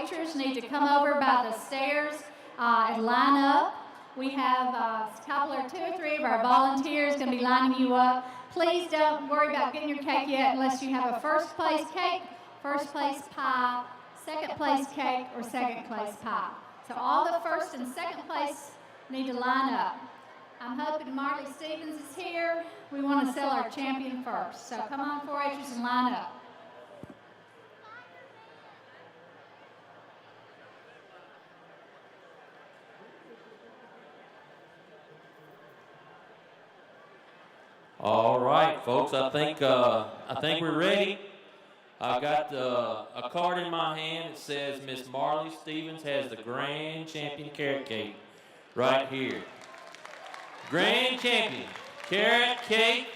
4-Hers need to come over by the stairs and line up. We have a couple or 2 or 3 of our volunteers going to be lining you up. Please don't worry about getting your cake yet unless you have a first place cake, first place pie, second place cake, or second place pie. So all the first and second place need to line up. I'm hoping Marley Stevens is here. We want to sell our champion first. So come on, 4-Hers, and line up. All right, folks. I think we're ready. I've got a card in my hand. It says Miss Marley Stevens has the Grand Champion Carrot Cake right here. Grand Champion Carrot Cake.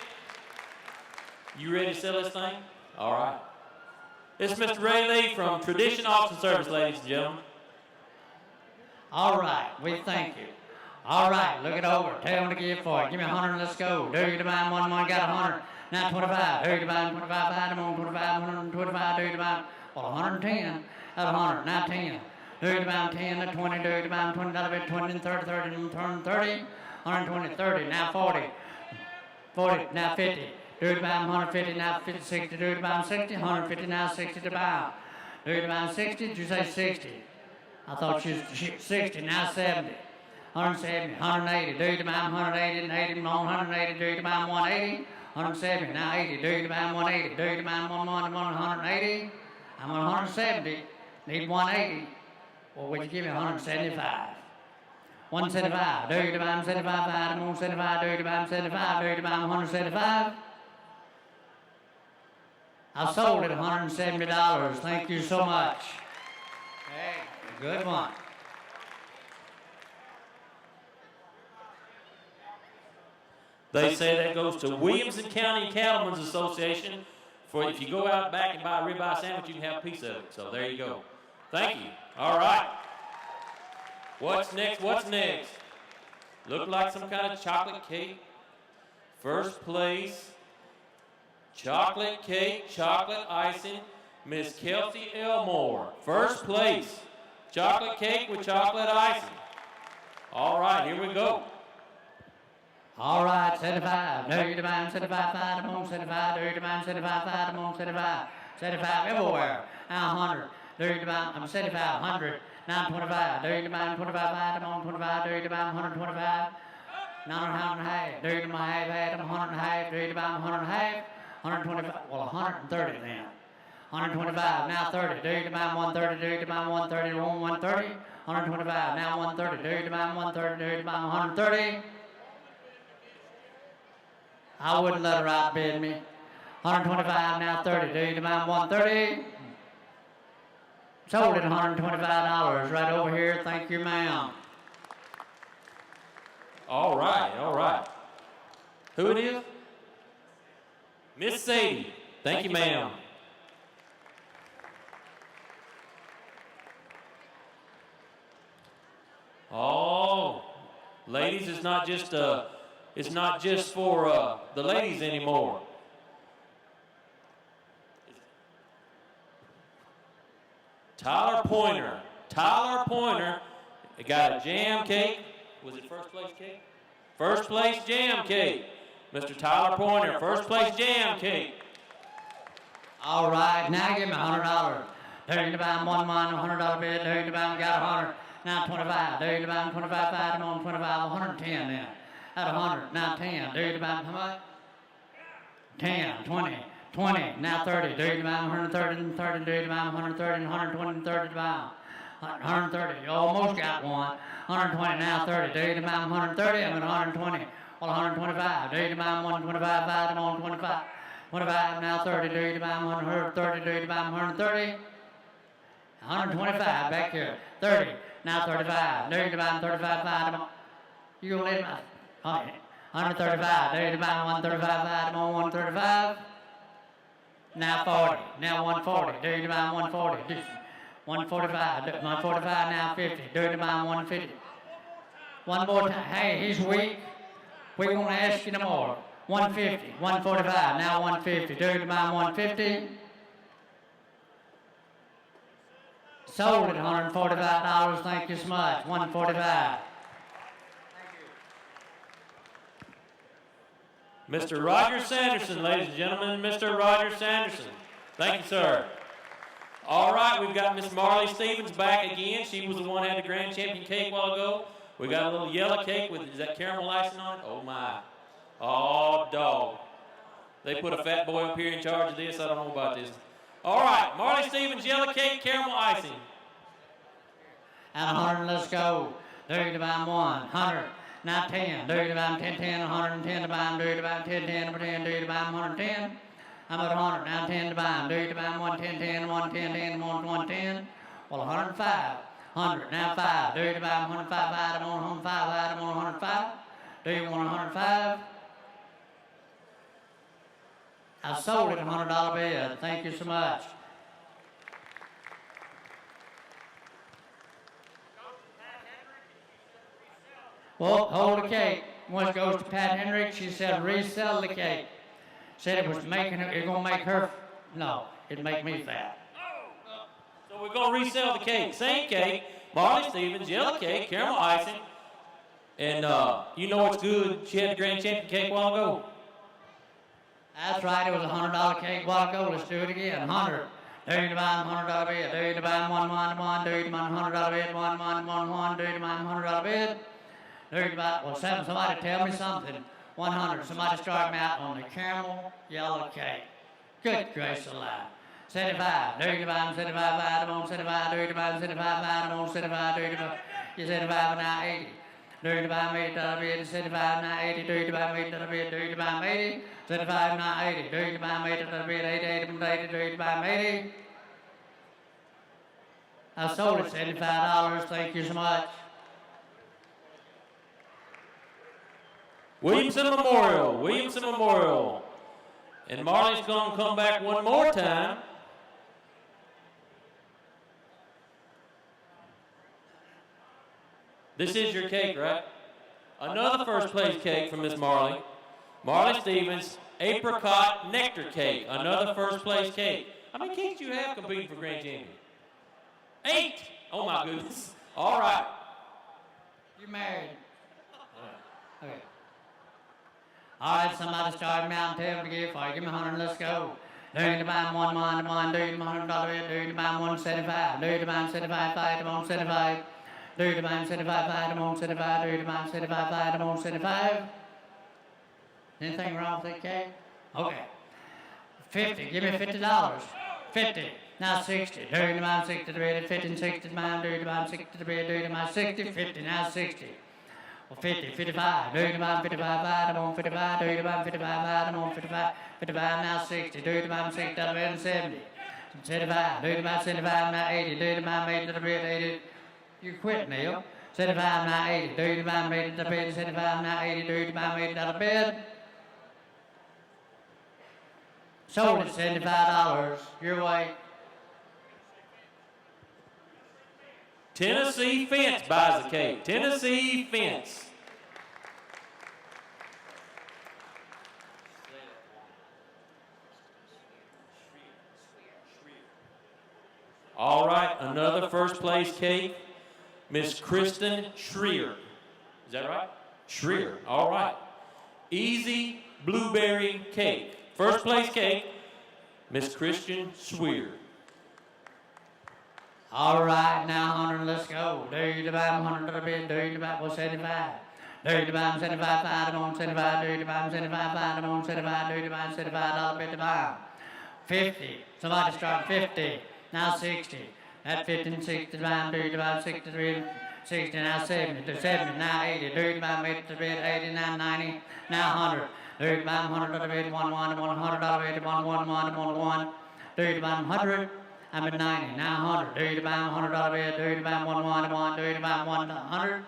You ready to sell this thing? All right. It's Mr. Ray Lee from Tradition Auction Service, ladies and gentlemen. All right, we thank you. All right, look it over. Tell them to give for it. Give me 100, let's go. Do you divine 1, got 100. Now 25. Do you divine 25, 5, 25, 125. Do you divine, well, 110 out of 100. Now 10. Do you divine 10 to 20. Do you divine 20 out of it, 20 and 30, 30 and 30. 120, 30. Now 40. 40, now 50. Do you divine 150, now 50, 60. Do you divine 60, 150, now 60 to buy. Do you divine 60? Did you say 60? I thought you was 60, now 70. 170, 180, do you divine 180, and 80, 180, do you divine 180, 170, now 80, do you divine 180, do you divine 180, I'm on 170, need 180, well, would you give me 175? 175, do you divine 75, I'm on 75, do you divine 75, do you divine 175? I sold it $170, thank you so much. Hey, good one. They say that goes to Williamson County Cattlemen's Association. For if you go out back and buy a ribeye sandwich, you can have a piece of it. So there you go. Thank you. All right. What's next? What's next? Look like some kind of chocolate cake. First place. Chocolate cake, chocolate icing. Miss Kelsey Elmore. First place. Chocolate cake with chocolate icing. All right, here we go. All right, 75. Do you divine 75, 5, I'm on 75. Do you divine 75, 5, I'm on 75. 75 everywhere. Now 100. Do you divine, I'm 75, 100. Now 25. Do you divine 25, 5, I'm on 25. Do you divine 125? Now 100 and a half. Do you divine half, I'm 100 and a half. Do you divine 100 and a half? 125, well 130 then. 125, now 30. Do you divine 130? Do you divine 130? 130? 125, now 130. Do you divine 130? Do you divine 130? I wouldn't let her outbid me. 125, now 30. Do you divine 130? Sold it $125 right over here. Thank you, ma'am. All right, all right. Who it is? Miss Sadie. Thank you, ma'am. Oh, ladies, it's not just for the ladies anymore. Tyler Pointer. Tyler Pointer got a jam cake. Was it first place cake? First place jam cake. Mr. Tyler Pointer, first place jam cake. All right, now give me $100. There you divine $100 bid. There you divine got 100. Now 25. There you divine 25. 5. I'm on 25. 110 then. At 100. Now 10. There you divine how much? 10, 20, 20. Now 30. There you divine 130 and 30. There you divine 130 and 120 and 30 divine. 130. You almost got one. 120. Now 30. There you divine 130. I'm at 120. Well, 125. Do you divine 125, 5, I'm on 25. 25, now 30. Do you divine 130? Do you divine 130? 125, back here. 30, now 35. Do you divine 35, 5, I'm on. You gonna let him out? Okay. 135. Do you divine 135, 5, I'm on 135. Now 40. Now 140. Do you divine 140? 145. 145, now 50. Do you divine 150? One more time. Hey, he's weak. We're going to ask you no more. 150, 145, now 150. Do you divine 150? Sold at $145. Thank you so much. $145. Mr. Roger Sanderson, ladies and gentlemen, Mr. Roger Sanderson. Thank you, sir. All right, we've got Miss Marley Stevens back again. She was the one who had the grand champion cake a while ago. We got a little yellow cake with, is that caramel icing on it? Oh, my. Oh, dog. They put a fat boy up here in charge of this. I don't know about this. All right, Marley Stevens, yellow cake, caramel icing. And 100, let's go. 30 to buy 1, 100. Now 10, 30 to buy 10, 10, 110 to buy 30 to buy 10, 10, 10, 30 to buy 110. I'm at 100, now 10 to buy 30 to buy 110, 10, 110, 10, 110. Well, 105, 100, now 5, 30 to buy 105, 5, I'm on 105, 5, I'm on 105. Do you want 105? I sold it $100 bid. Thank you so much. Well, hold the cake. Once goes to Pat Hendricks, she said resell the cake. Said it was making her, it's gonna make her, no, it'd make me fat. So we're gonna resell the cake. Same cake, Marley Stevens, yellow cake, caramel icing. And you know what's good? She had the grand champion cake a while ago. That's right, it was a $100 cake a while ago. Let's do it again. 100. Do you to buy $100 bid? Do you to buy 1, do you to buy $100 bid? 1, do you to buy $100 bid? Do you to buy, well, somebody tell me something. 100. Somebody start me out on the caramel yellow cake. Good grace alive. 75. Do you to buy 75, 5, I'm on 75. Do you to buy 75, 5, I'm on 75. Do you to buy, you 75 now 80. Do you to buy $80 bid? 75 now 80. Do you to buy $80 bid? Do you to buy 80? 75 now 80. Do you to buy $80 bid? 80, 80, do you to buy 80? I sold it $75. Thank you so much. Williamson Memorial, Williamson Memorial. And Marley's gonna come back one more time. This is your cake, right? Another first place cake from Miss Marley. Marley Stevens, apricot nectar cake. Another first place cake. How many cakes do you have competing for grand champion? 8. Oh my goodness. All right. You married? Okay. All right, somebody start me out and tell me to give for you. Give me 100, let's go. Do you to buy $1, do you to buy $100 bid? Do you to buy 175? Do you to buy 75, 5, I'm on 75. Do you to buy 75, 5, I'm on 75. Do you to buy 75, 5, I'm on 75. Anything wrong with that cake? Okay. 50, give me $50. 50, now 60. Do you to buy 60 to bid? 50 and 60 to buy. Do you to buy 60 to bid? Do you to buy 60? 50, now 60. Well, 50, 55. Do you to buy 55, 5, I'm on 55. Do you to buy 55, 5, I'm on 55. 55, now 60. Do you to buy 60 to bid? 70. 75. Do you to buy 75, now 80. Do you to buy 80 to bid? 80. You quit, Neil. 75, now 80. Do you to buy 80 to bid? 75, now 80. Do you to buy 80 to bid? Sold at $75. Your way. Tennessee Fence buys the cake. Tennessee Fence. All right, another first place cake. Miss Kristen Schreier. Is that right? Schreier. All right. Easy blueberry cake. First place cake, Miss Kristen Schreier. All right, now 100, let's go. Do you to buy 100 bid? Do you to buy 75? Do you to buy 75, 5, I'm on 75. Do you to buy 75, 5, I'm on 75. Do you to buy $75 bid to buy? 50. Somebody start 50. Now 60. At 50 and 60 to buy. Do you to buy 63? 60, now 70. To 70, now 80. Do you to buy 80 to bid? 80, now 90. Now 100. Do you to buy 100 bid? 1, $100 bid? 1, 1, 1, 1. Do you to buy 100? I'm at 90, now 100. Do you to buy $100 bid? Do you to buy 1, 1, 1? Do you to buy 100?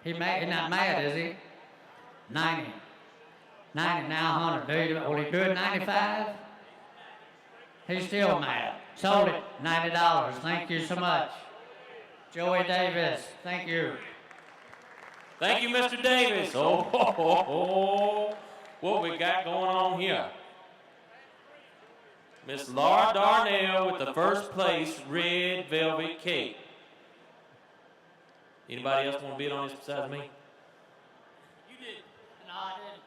He's not mad, is he? 90. 90, now 100. Do you to, will he do it 95? He's still mad. Sold it, $90. Thank you so much. Joey Davis, thank you. Thank you, Mr. Davis. Oh, what we got going on here? Miss Laura Darnell with the first place red velvet cake. Anybody else want to bid on this besides me? You did. No, I didn't.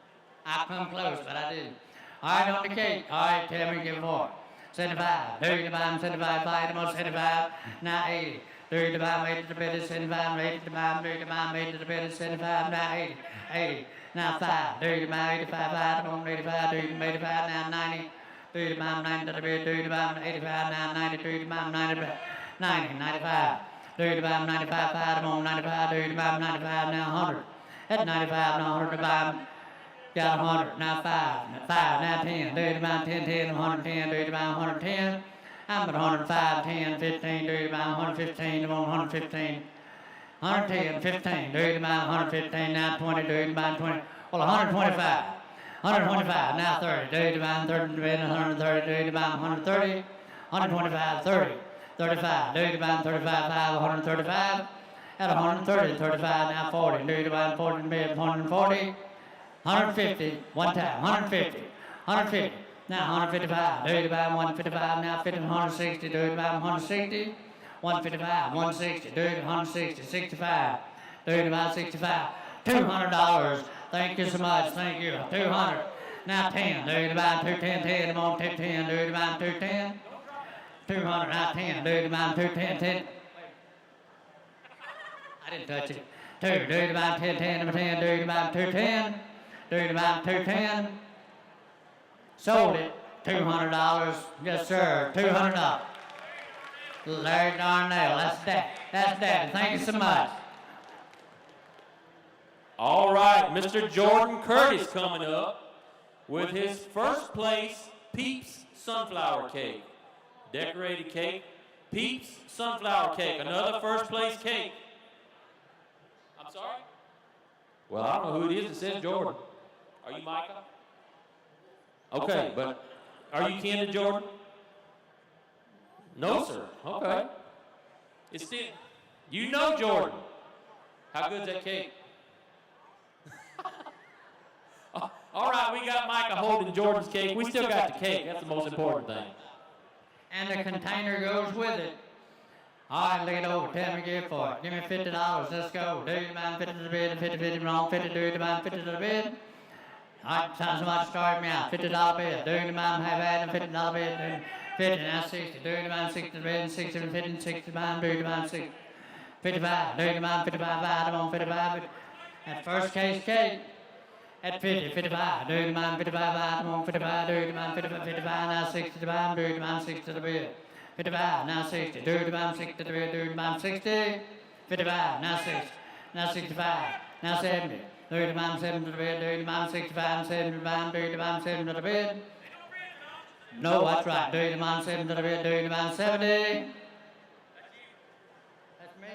I come close, but I didn't. All right, on the cake. All right, tell me, give more. 75. Do the bomb, 75, 5, the most 75. Now 80. Do the bomb, 80 to the bid, 75, 80 to the bomb, do the bomb, 80 to the bid, 75, now 80. 80. Now 5. Do the bomb, 85, 5, the most 85, do the 85, now 90. Do the bomb, 90 to the bid, do the bomb, 85, now 90, do the bomb, 90, 90, 95. Do the bomb, 95, 5, the most 95, do the bomb, 95, now 100. At 95, now 100, the bomb. Got 100, now 5, now 10, do the bomb, 10, 10, 110, do the bomb, 110. I'm at 105, 10, 15, do the bomb, 115, 115. 110, 15, do the bomb, 115, now 20, do the bomb, 20. Well, 125. 125, now 30, do the bomb, 30, 130, do the bomb, 130. 125, 30. 35, do the bomb, 35, 5, 135. At 130, 35, now 40, do the bomb, 40, 140. 150, one time, 150, 150, now 155, do the bomb, 155, now 50, 160, do the bomb, 160, 155, 160, do the 160, 65, do the bomb, 65, $200, thank you so much, thank you, 200, now 10, do the bomb, 210, 10, I'm on 10, do the bomb, 210, 200, now 10, do the bomb, 210, 10, I didn't touch it, 2, do the bomb, 10, 10, number 10, do the bomb, 210, do the bomb, 210, sold it, $200, yes sir, $200. Larry Darnell, that's that, thank you so much. All right, Mr. Jordan Curtis coming up with his first place Peeps Sunflower Cake. Decorated cake, Peeps Sunflower Cake, another first place cake. I'm sorry? Well, I don't know who it is. It says Jordan. Are you Micah? Okay, but are you kin to Jordan? No, sir. Okay. It's still, you know Jordan. How good's that cake? All right, we got Micah holding Jordan's cake. We still got the cake. That's the most important thing. And the container goes with it. All right, look it over. Tell me, give for it. Give me $50. Let's go. Do the man 50 to the bid, 50, 50, wrong, 50, do the man 50 to the bid. All right, time somebody started me out. $50 bid. Do the man have had a $50 bid. 50, now 60. Do the man 60 to the bid, 60 to 50, 60 man, do the man 60. 55, do the man 55, 5, I'm on 55. At first case cake. At 50, 55, do the man 55, 5, I'm on 55, do the man 55, 55, now 60 to the man, do the man 60 to the bid. 55, now 60, do the man 60 to the bid, do the man 60. 55, now 60, now 65, now 70. Do the man 70 to the bid, do the man 65, 70 to the man, do the man 70 to the bid. No, that's right, do the man 70 to the bid, do the man 70. That's me?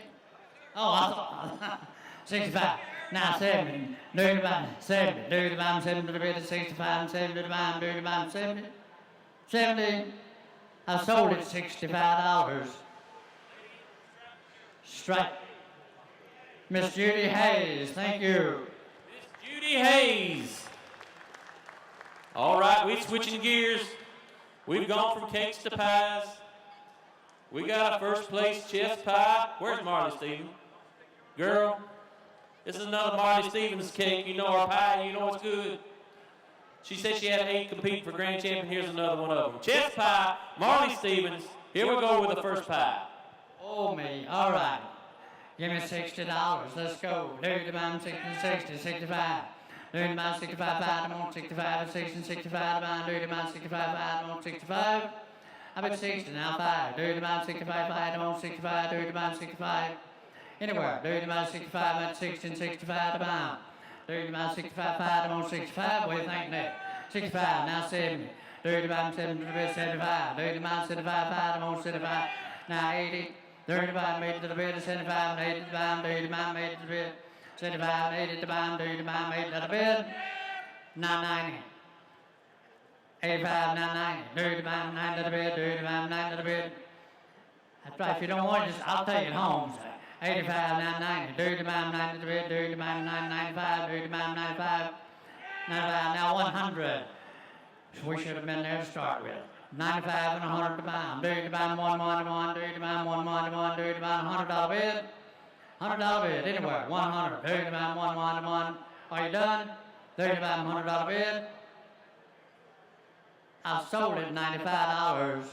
Oh, I thought, 65. Now 70, do the man 70, do the man 70 to the bid, 65, 70 to the man, do the man 70. 70, I sold it $65. Strike. Miss Judy Hayes, thank you. Miss Judy Hayes. All right, we're switching gears. We've gone from cakes to pies. We got a first place chest pie. Where's Marley Stevens? Girl, this is another Marley Stevens cake. You know her pie, you know it's good. She said she had 8 competing for grand champion. Here's another one of them. Chest pie, Marley Stevens. Here we go with the first pie. Oh, me, all right. Give me $60. Let's go. Do the man 60, 65. Do the man 65, 5, I'm on 65, 60, 65, do the man 65, 5, I'm on 65. I'm at 60, now 5. Do the man 65, 5, I'm on 65, do the man 65. Anywhere. Do the man 65, I'm at 60 and 65 to bound. Do the man 65, 5, I'm on 65. What do you think next? 65, now 70. Do the man 70 to the bid, 75. Do the man 75, 5, I'm on 75. Now 80. Do the man made it to the bid, 75 and 80 to the bound. Do the man made it to the bid, 75 and 80 to the bound. Do the man made it to the bid. Now 90. 85, now 90. Do the man 90 to the bid, do the man 90 to the bid. That's right. If you don't want it, I'll take it home. 85, now 90. Do the man 90 to the bid, do the man 95, do the man 95. 95, now 100. We should have been there to start with. 95 and 100 to buy 'em. Do you buy 'em 1, 1, 1, do you buy 'em 1, 1, 1, do you buy $100 bid? $100 bid, anywhere, 100. Do you buy 'em 1, 1, 1? Are you done? Do you buy 'em $100 bid? I sold it $95.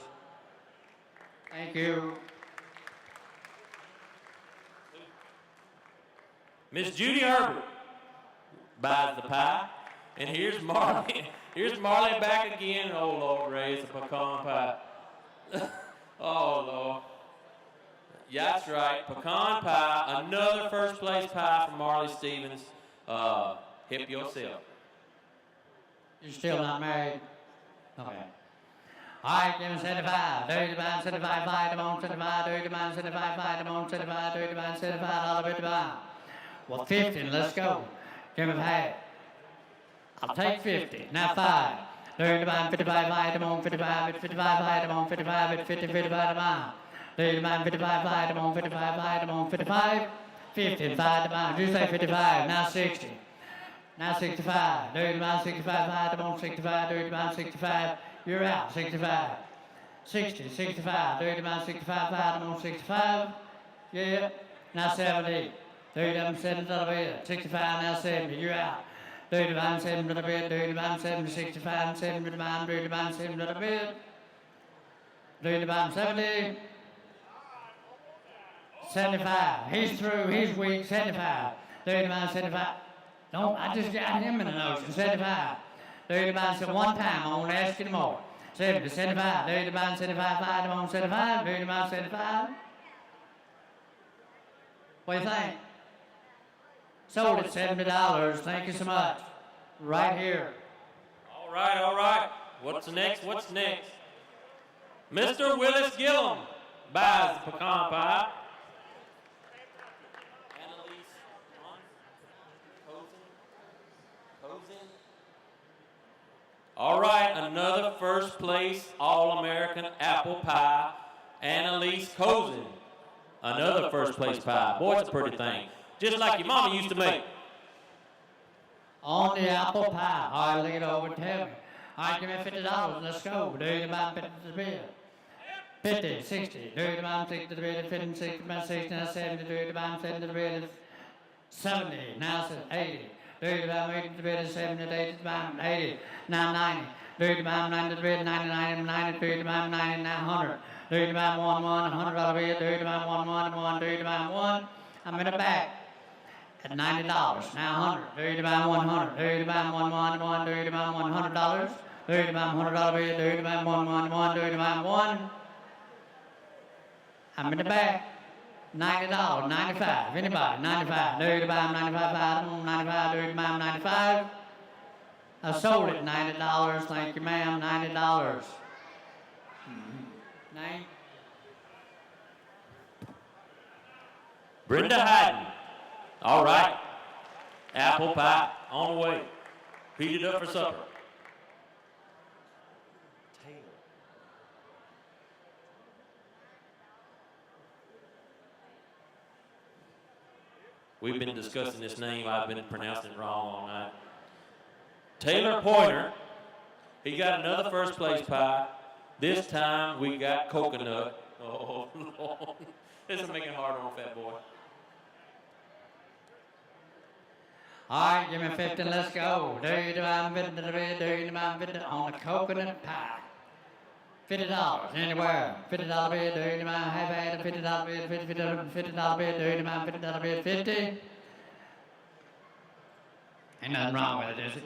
Thank you. Miss Judy Herbert buys the pie. And here's Marley. Here's Marley back again. Oh, Lord, Ray, it's a pecan pie. Oh, Lord. Yeah, that's right. Pecan pie. Another first place pie from Marley Stevens. Hip yourself. You're still not married? Okay. All right, give me 75. Do you buy 75, buy them on 75. Do you buy 75, buy them on 75. Do you buy 75, all of it to buy. Well, 50, let's go. Give me half. I'll take 50. Now 5. Do you buy 55, buy them on 55. At 55, buy them on 55. At 50, 55 to buy. Do you buy 55, buy them on 55, buy them on 55. 50, 5 to buy. You say 55, now 60. Now 65. Do you buy 65, buy them on 65. Do you buy 65? You're out. 65. 60, 65. Do you buy 65, buy them on 65? Yeah. Now 70. Do you buy 70 to the bid? 65, now 70. You're out. Do you buy 70 to the bid? Do you buy 70, 65, and 70 to buy? Do you buy 70 to the bid? Do you buy 70? 75. He's through. He's weak. 75. Do you buy 75? No, I just got him in the notion. 75. Do you buy one time? I won't ask you no more. 70, 75. Do you buy 75? Buy them on 75. Do you buy 75? What do you think? Sold at $70. Thank you so much. Right here. All right, all right. What's next? What's next? Mr. Willis Gillum buys the pecan pie. All right, another first place All-American apple pie, Annalise Cozen. Another first place pie. Boy, it's a pretty thing. Just like your mama used to make. On the apple pie. All right, look it over and tell me. All right, give me $50. Let's go. Do you buy 50 to the bid? 50, 60. Do you buy 60 to the bid? 50, 60, now 60, now 70. Do you buy 70 to the bid? 70, now 80. Do you buy 80 to the bid? 70, 80, buy 80. Now 90. Do you buy 90 to the bid? 90, 90, 90. Do you buy 90, now 100. Do you buy 1, 1, $100 bid? Do you buy 1, 1, 1? Do you buy 1? I'm in the back. At $90, now 100. Do you buy 100? Do you buy 1, 1, 1? Do you buy $100? Do you buy $100 bid? Do you buy 1, 1, 1? Do you buy 1? I'm in the back. $90, 95. Anybody? 95. Do you buy 95? 95. Do you buy 95? I sold it $90. Thank you, ma'am. $90. Name? Brenda Hayden. All right. Apple pie on the way. Heat it up for supper. Taylor. We've been discussing this name. I've been pronouncing it wrong all night. Taylor Pointer. He got another first place pie. This time we got coconut. Oh, Lord. This is making it hard on fat boy. All right, give me 50 and let's go. Do you buy 50 to the bid? Do you buy 50 on the coconut pie? $50 anywhere. $50 bid. Do you buy half ad? $50 bid. $50 bid. Do you buy $50 bid? 50. Ain't nothing wrong with it, is it?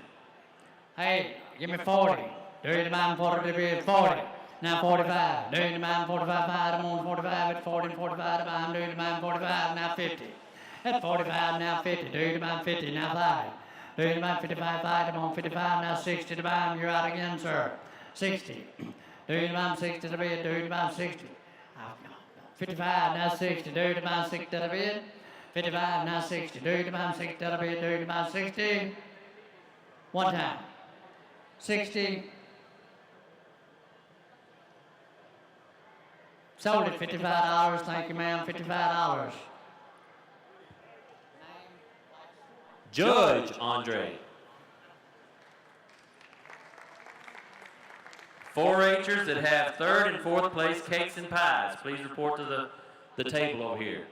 Hey, give me 40. Do you buy 40 to the bid? 40. Now 45. Do you buy 45? Buy them on 45 at 40 and 45 to buy them. Do you buy 45? Now 50. At 45, now 50. Do you buy 50? Now 5. Do you buy 55? 5 them on 55. Now 60 to buy them. You're out again, sir. 60. Do you buy 60 to the bid? Do you buy 60? 55, now 60. Do you buy 60 to the bid? 55, now 60. Do you buy 60 to the bid? Do you buy 60? One time. 60. Sold it $55. Thank you, ma'am. $55. Judge Andre. 4-H'ers that have 3rd and 4th place cakes and pies, please report to the table over here.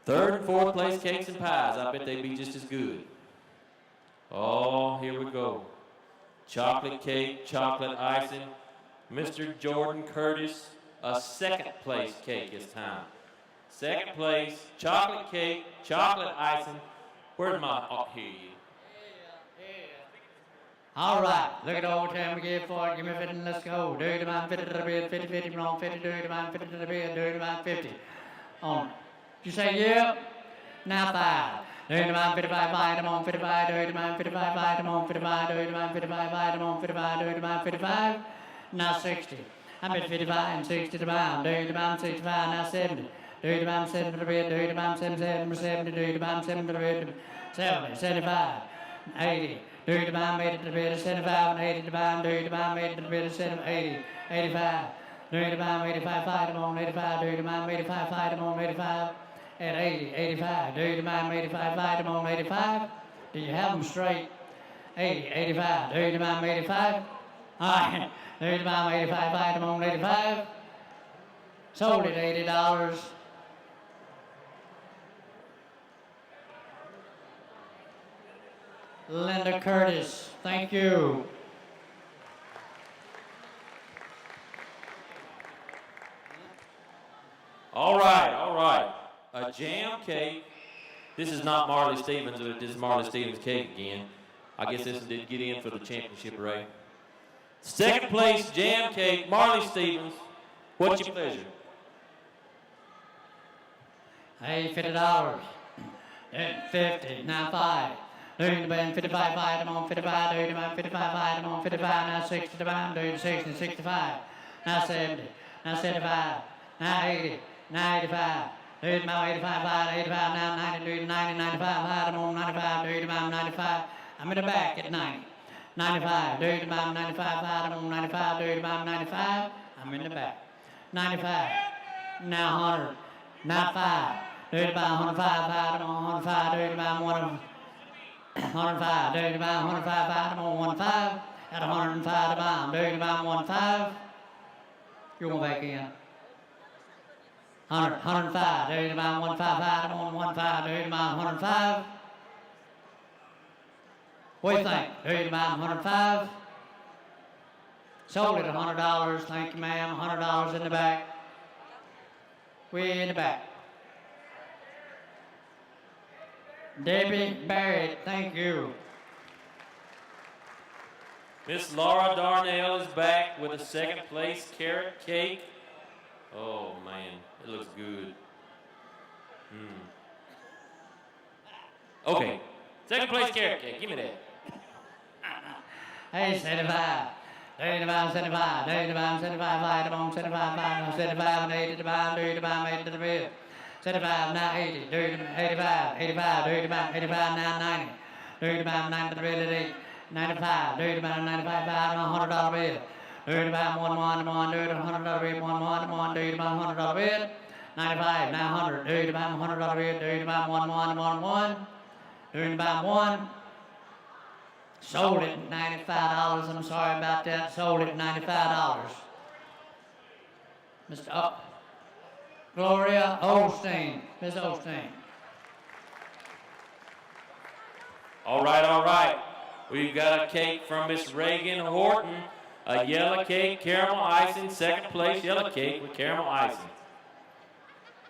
3rd and 4th place cakes and pies, I bet they'd be just as good. Oh, here we go. Chocolate cake, chocolate icing. Mr. Jordan Curtis, a 2nd place cake this time. 2nd place, chocolate cake, chocolate icing. Where's my, oh, here you. All right, look at the old time we give for it. Give me 50 and let's go. Dirty man, 50 to the bed, 50, 50, wrong, 50, dirty man, 50 to the bed, dirty man, 50. On. You say, yeah? Now 5. Dirty man, 55, fight him on 55, dirty man, 55, fight him on 55, dirty man, 55, fight him on 55, dirty man, 55. Now 60. I'm at 55 and 60 to bound. Dirty man, 65, now 70. Dirty man, 7 to the bed, dirty man, 70, dirty man, 7 to the bed, 70, 75, 80. Dirty man made it to the bed of 75 and 80 to bound. Dirty man made it to the bed of 80, 85. Dirty man 85, fight him on 85. Dirty man 85, fight him on 85. At 80, 85. Dirty man 85, fight him on 85. Do you have them straight? 80, 85. Dirty man 85. All right. Dirty man 85, fight him on 85. Sold it $80. Linda Curtis, thank you. All right. A jam cake. This is not Marley Stevens, but this is Marley Stevens cake again. I guess this did get in for the championship array. 2nd place jam cake, Marley Stevens. What's your pleasure? Hey, $50. 50, now 5. Dirty man 55, fight him on 55, dirty man 55, fight him on 55, now 60 to bound, dirty 60, 65, now 70, now 75, now 80, now 85, dirty man 85, fight 85, now 90, dirty 90, 95, fight him on 95, dirty man 95, I'm in the back at 90, 95, dirty man 95, fight him on 95, dirty man 95, I'm in the back, 95, now 100, now 5, dirty man 105, fight him on 105, dirty man 105, dirty man 105, fight him on 15, at 105 to bound, dirty man 15. You're going back in. 105, dirty man 15, fight him on 15, dirty man 105. What do you think? Dirty man 105. Sold it $100, thank you ma'am, $100 in the back. Way in the back. Debbie Barrett, thank you. Miss Laura Darnell is back with a 2nd place carrot cake. Oh man, it looks good. Okay, 2nd place carrot cake, give me that. Hey, 75. 75, 75, 75, 75, fight him on 75, 75, and 80 to bound, 80 to bound, 80 to the bed. 75, now 80, dirty 85, 85, dirty man 85, now 90, dirty man 90 to the bed at 8, 95, dirty man 95, $100 bed, dirty man 1, dirty $100 bed, 1, dirty man $100 bed, 95, now 100, dirty man $100 bed, dirty man 1, dirty man 1. Sold it at $95, I'm sorry about that, sold it at $95. Mr. Gloria Osteen, Miss Osteen. All right. We've got a cake from Miss Reagan Horton, a yellow cake, caramel icing, 2nd place yellow cake with caramel icing.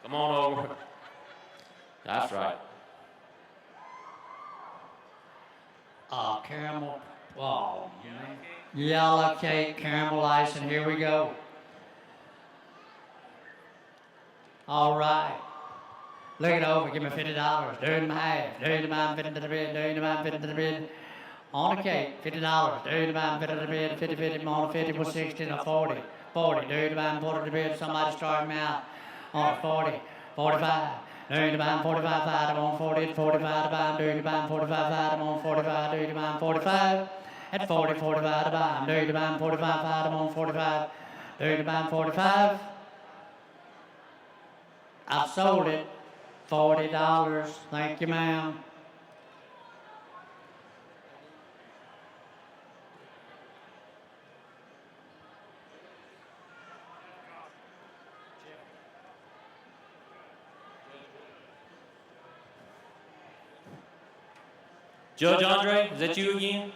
Come on over. That's right. Caramel, oh, yellow cake, caramel icing, here we go. All right. Look it over, give me $50. Dirty my half, dirty man 50 to the bed, dirty man 50 to the bed. On the cake, $50. Dirty man 50 to the bed, 50, 50, on 50 was 60 and a 40. 40, dirty man 40 to the bed, somebody started me out. On 40, 45. Dirty man 45, fight him on 40, 45 to bound, dirty man 45, fight him on 45, dirty man 45. At 40, 45 to bound, dirty man 45, fight him on 45, dirty man 45. I sold it, $40, thank you ma'am. Judge Andre, is that you again?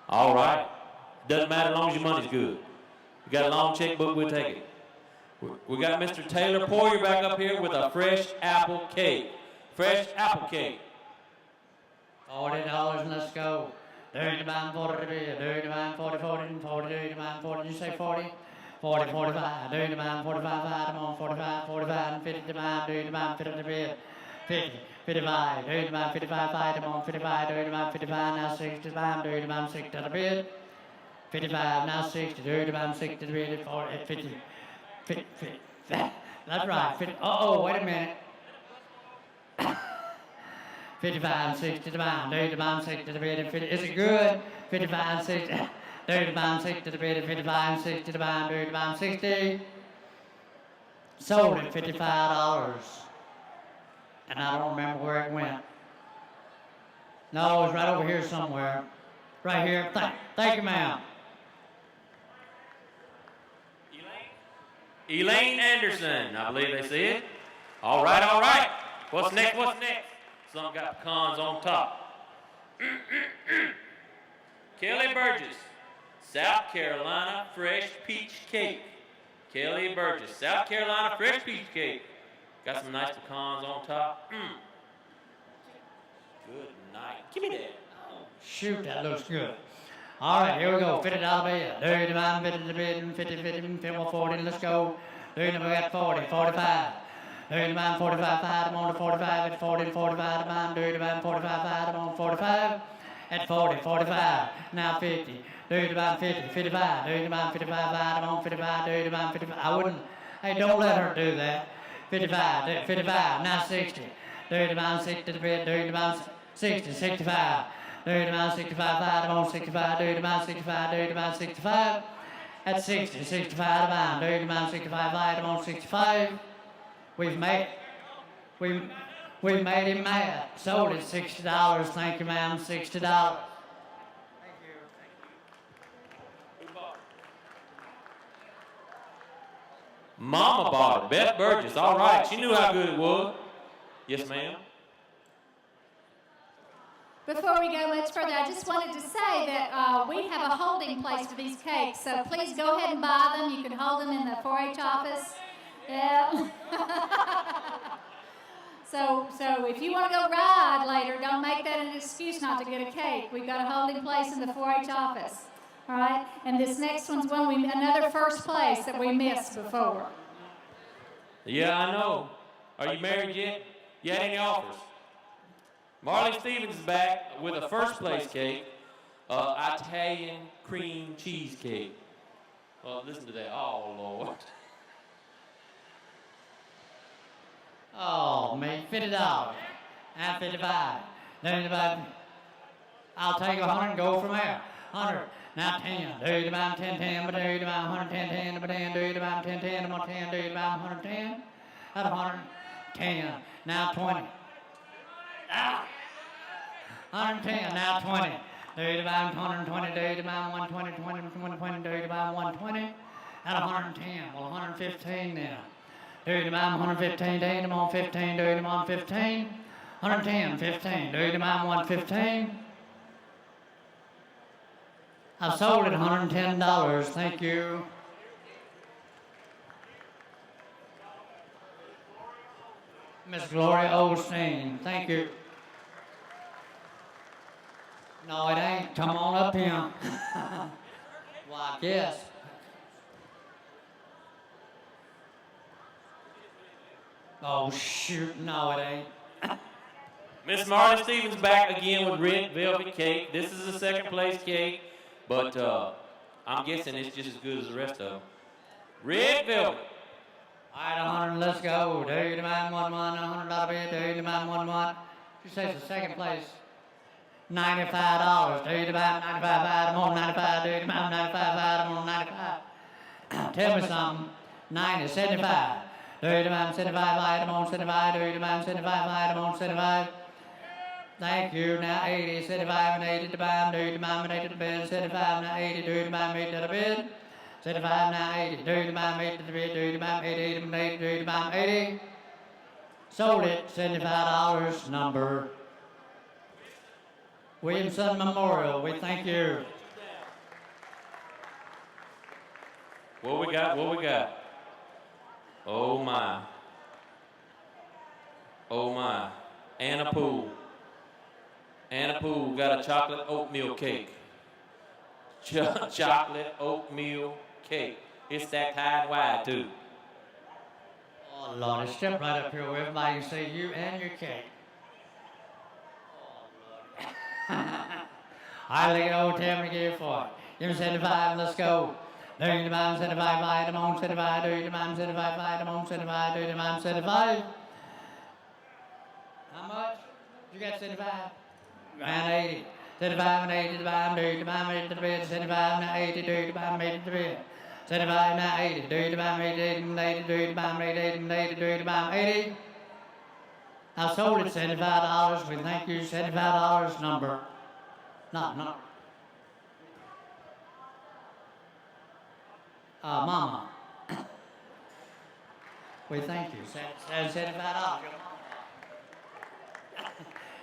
All right. Doesn't matter as long as your money's good. You got a long checkbook, we'll take it. We got Mr. Taylor Poirier back up here with a fresh apple cake. Fresh apple cake. $40 and let's go. Dirty man, 40 to be, dirty man, 40, 40, 40, dirty man, 40, did you say 40? 40, 45, dirty man, 45, 5, I'm on 45, 45, and 50 man, dirty man, 50 to be, 50, 55, dirty man, 55, 5, I'm on 55, dirty man, 55, now 65, dirty man, 60 to the bid, 55, now 60, dirty man, 60 to the bid, 40, 50, 50, 50, that's right, 50, wait a minute. 55, 60 to bound, 30 to bound, 60 to bid, 50. Is it good? 55, 60, 30 to bound, 60 to bid, 55, 60 to bound, 30 to bound, 60. Sold at $55. And I don't remember where it went. No, it was right over here somewhere. Right here. Thank you, ma'am. Elaine Anderson, I believe they said. All right, all right. What's next? What's next? Some got pecans on top. Kelly Burgess, South Carolina Fresh Peach Cake. Kelly Burgess, South Carolina Fresh Peach Cake. Got some nice pecans on top. Good night. Give me that. Oh, shoot, that looks good. All right, here we go. $50 bill. Dirty man, 50 to bid, 50, 50, 50, 40. Let's go. Dirty man, we got 40, 45. Dirty man, 45, 5, I'm on the 45, at 40, 45, man, dirty man, 45, 5, I'm on 45, at 40, 45, now 50, dirty man, 50, 55, dirty man, 55, 5, I'm on 55, dirty man, 55, I wouldn't, hey, don't let her do that, 55, 55, now 60, dirty man, 60 to bid, dirty man, 60, 65, dirty man, 65, 5, I'm on 65, dirty man, 65, dirty man, 65, at 60, 65, man, dirty man, 65, 5, I'm on 65, We've made him mad. Sold it $60. Thank you, ma'am. $60. Thank you. Mama bought it. Beth Burgess. All right. She knew how good it was. Yes, ma'am. Before we go much further, I just wanted to say that we have a holding place for these cakes, so please go ahead and buy them. You can hold them in the 4-H office. Yeah. So if you want to go ride later, don't make that an excuse not to get a cake. We've got a holding place in the 4-H office. All right? And this next one's another first place that we missed before. Yeah, I know. Are you married yet? You had any offers? Marley Stevens is back with a first place cake, Italian cream cheesecake. Well, listen to that. Oh, Lord. Oh, man, $50. And 55. Then I'll take 100 and go from there. 100. Now 10. Do you about 10, 10, but do you about 110, 10, but then do you about 10, 10, I'm on 10, do you about 110? Out of 110. Now 20. 110. Now 20. Do you about 120, do you about 120, 20, 20, do you about 120? Out of 110. Well, 115 then. Dirty man, 115, dirty man, 15, dirty man, 15, 110, 15, dirty man, 115. I sold it $110, thank you. Miss Gloria Osteen, thank you. No, it ain't, come on up here. Well, I guess. Oh, shoot, no, it ain't. Miss Marley Stevens back again with red velvet cake. This is a second place cake, but I'm guessing it's just as good as the rest of them. Red velvet. All right, 100, let's go. Dirty man, $1, $100 bid, dirty man, $1. She says the second place, $95. Dirty man, 95, I'm on 95, dirty man, 95, I'm on 95. Tell me something, 90, 75. Dirty man, 75, item on 75, dirty man, 75, item on 75. Thank you, now 80, 75 and 80 to buy, dirty man, 80 to bid, 75, now 80, dirty man, 80 to the bid. 75, now 80, dirty man, 80 to the bid, dirty man, 80, 80, dirty man, 80. Sold it, $75, number Williamson Memorial, we thank you. What we got? What we got? Oh my. Oh my. Anna Poole. Anna Poole got a chocolate oatmeal cake. Chocolate oatmeal cake. It's stacked high and wide too. Oh, Lord, step right up here where everybody can see you and your cake. Oh, Lord. I look at old Tim McGee for it. Give me 75, let's go. Do you mind 75, fight, I'm on 75, do you mind 75, fight, I'm on 75, do you mind 75? How much? You got 75? And 80. 75 and 80 to the bottom, do you mind 80 to the bed, 75 and 80, do you mind 80 to the bed. 75 and 80, do you mind 80, 80, do you mind 80, 80, do you mind 80? I sold it $75, we thank you, $75 number. Not number. Mama. We thank you. $75.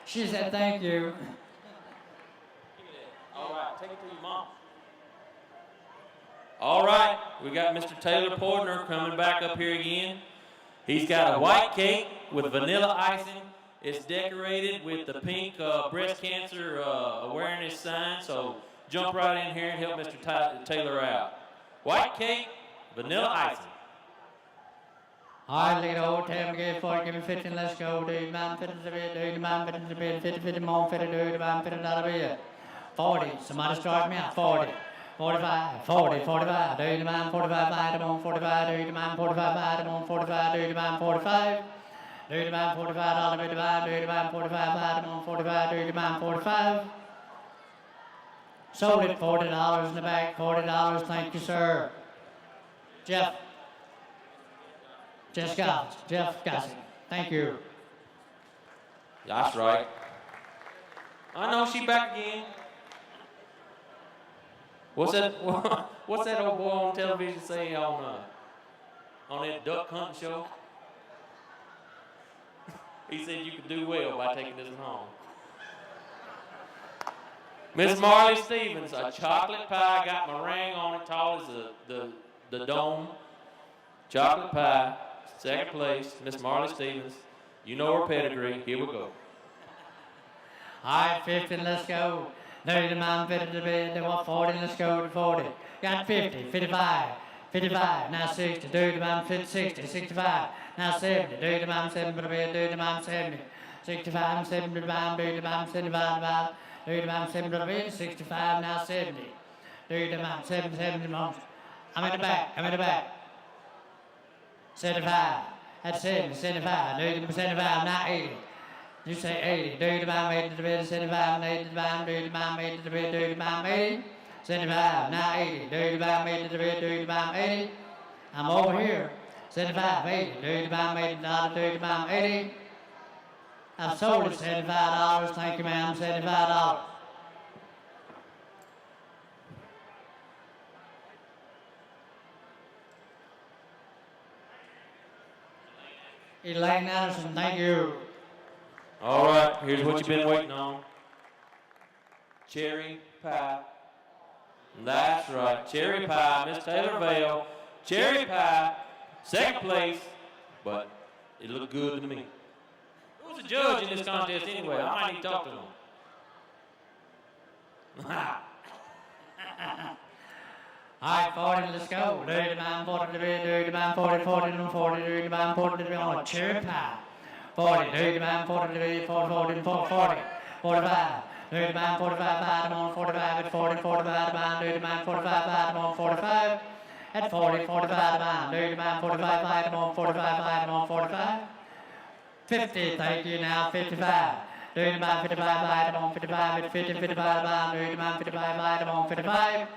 She said thank you. All right, take it to your mom. All right, we got Mr. Taylor Portner coming back up here again. He's got a white cake with vanilla icing. It's decorated with the pink breast cancer awareness sign. So jump right in here and help Mr. Taylor out. White cake, vanilla icing. All right, look at old Tim McGee for it. Give me 15, let's go. Do you mind 50 to the bed? Do you mind 50 to the bed? 50, 50 more, 50, do you mind 50 out of bed? 40, somebody start me out. 40, 45, 40, 45. Do you mind 45, item on 45? Do you mind 45, item on 45? Do you mind 45? Do you mind $45 be divided? Do you mind 45, item on 45? Do you mind 45? Sold it $40 in the back, $40, thank you, sir. Jeff Gossett, thank you. That's right. I know she back again. What's that old boy on television say on that duck hunting show? He said you could do well by taking this home. Miss Marley Stevens, a chocolate pie, got meringue on it, tall as the dome. Chocolate pie, second place, Miss Marley Stevens. You know her pedigree. Here we go. All right, 50, let's go. 30 to mine, 50 to bed. They want 40, let's go to 40. Got 50, 55, 55, now 60. Do to mine, 50, 60, 65, now 70. Do to mine, 70 to bed. Do to mine, 70. 65, 70 to mine, do to mine, 75, do to mine, 70 to bed. 65, now 70. Do to mine, 70, 70 to I'm in the back. 75, that's 70, 75. Do to 75, now 80. You say 80. Do you mind 80 to the bed? 75 and 80 to the bottom. Do you mind 80 to the bed? Do you mind 80? 75. Now 80. Do you mind 80 to the bed? Do you mind 80? I'm over here. 75, 80. Do you mind 80 dollars? Do you mind 80? I've sold it $75. Thank you, ma'am. $75. Elaine Anderson, thank you. All right, here's what you've been waiting on. Cherry pie. That's right, cherry pie, Miss Taylor Vale. Cherry pie, second place, but it looked good to me. Who's the judge in this contest anyway? I might need to talk to him. All right, 40, let's go. Do you mind 40 to bed? Do you mind 40, 40 to 40? Do you mind 40 to bed on a cherry pie? 40, do you mind 40 to bed? 40, 40, 40, 45. Do you mind 45, item on 45 at 40, 45 to do you mind 45, item on 45 at 40, 45 to do you mind 45, item on 45, item on 45? 50, thank you, now 55. Do you mind 55, item on 55 at 50, 55 do you mind 55, item on 55?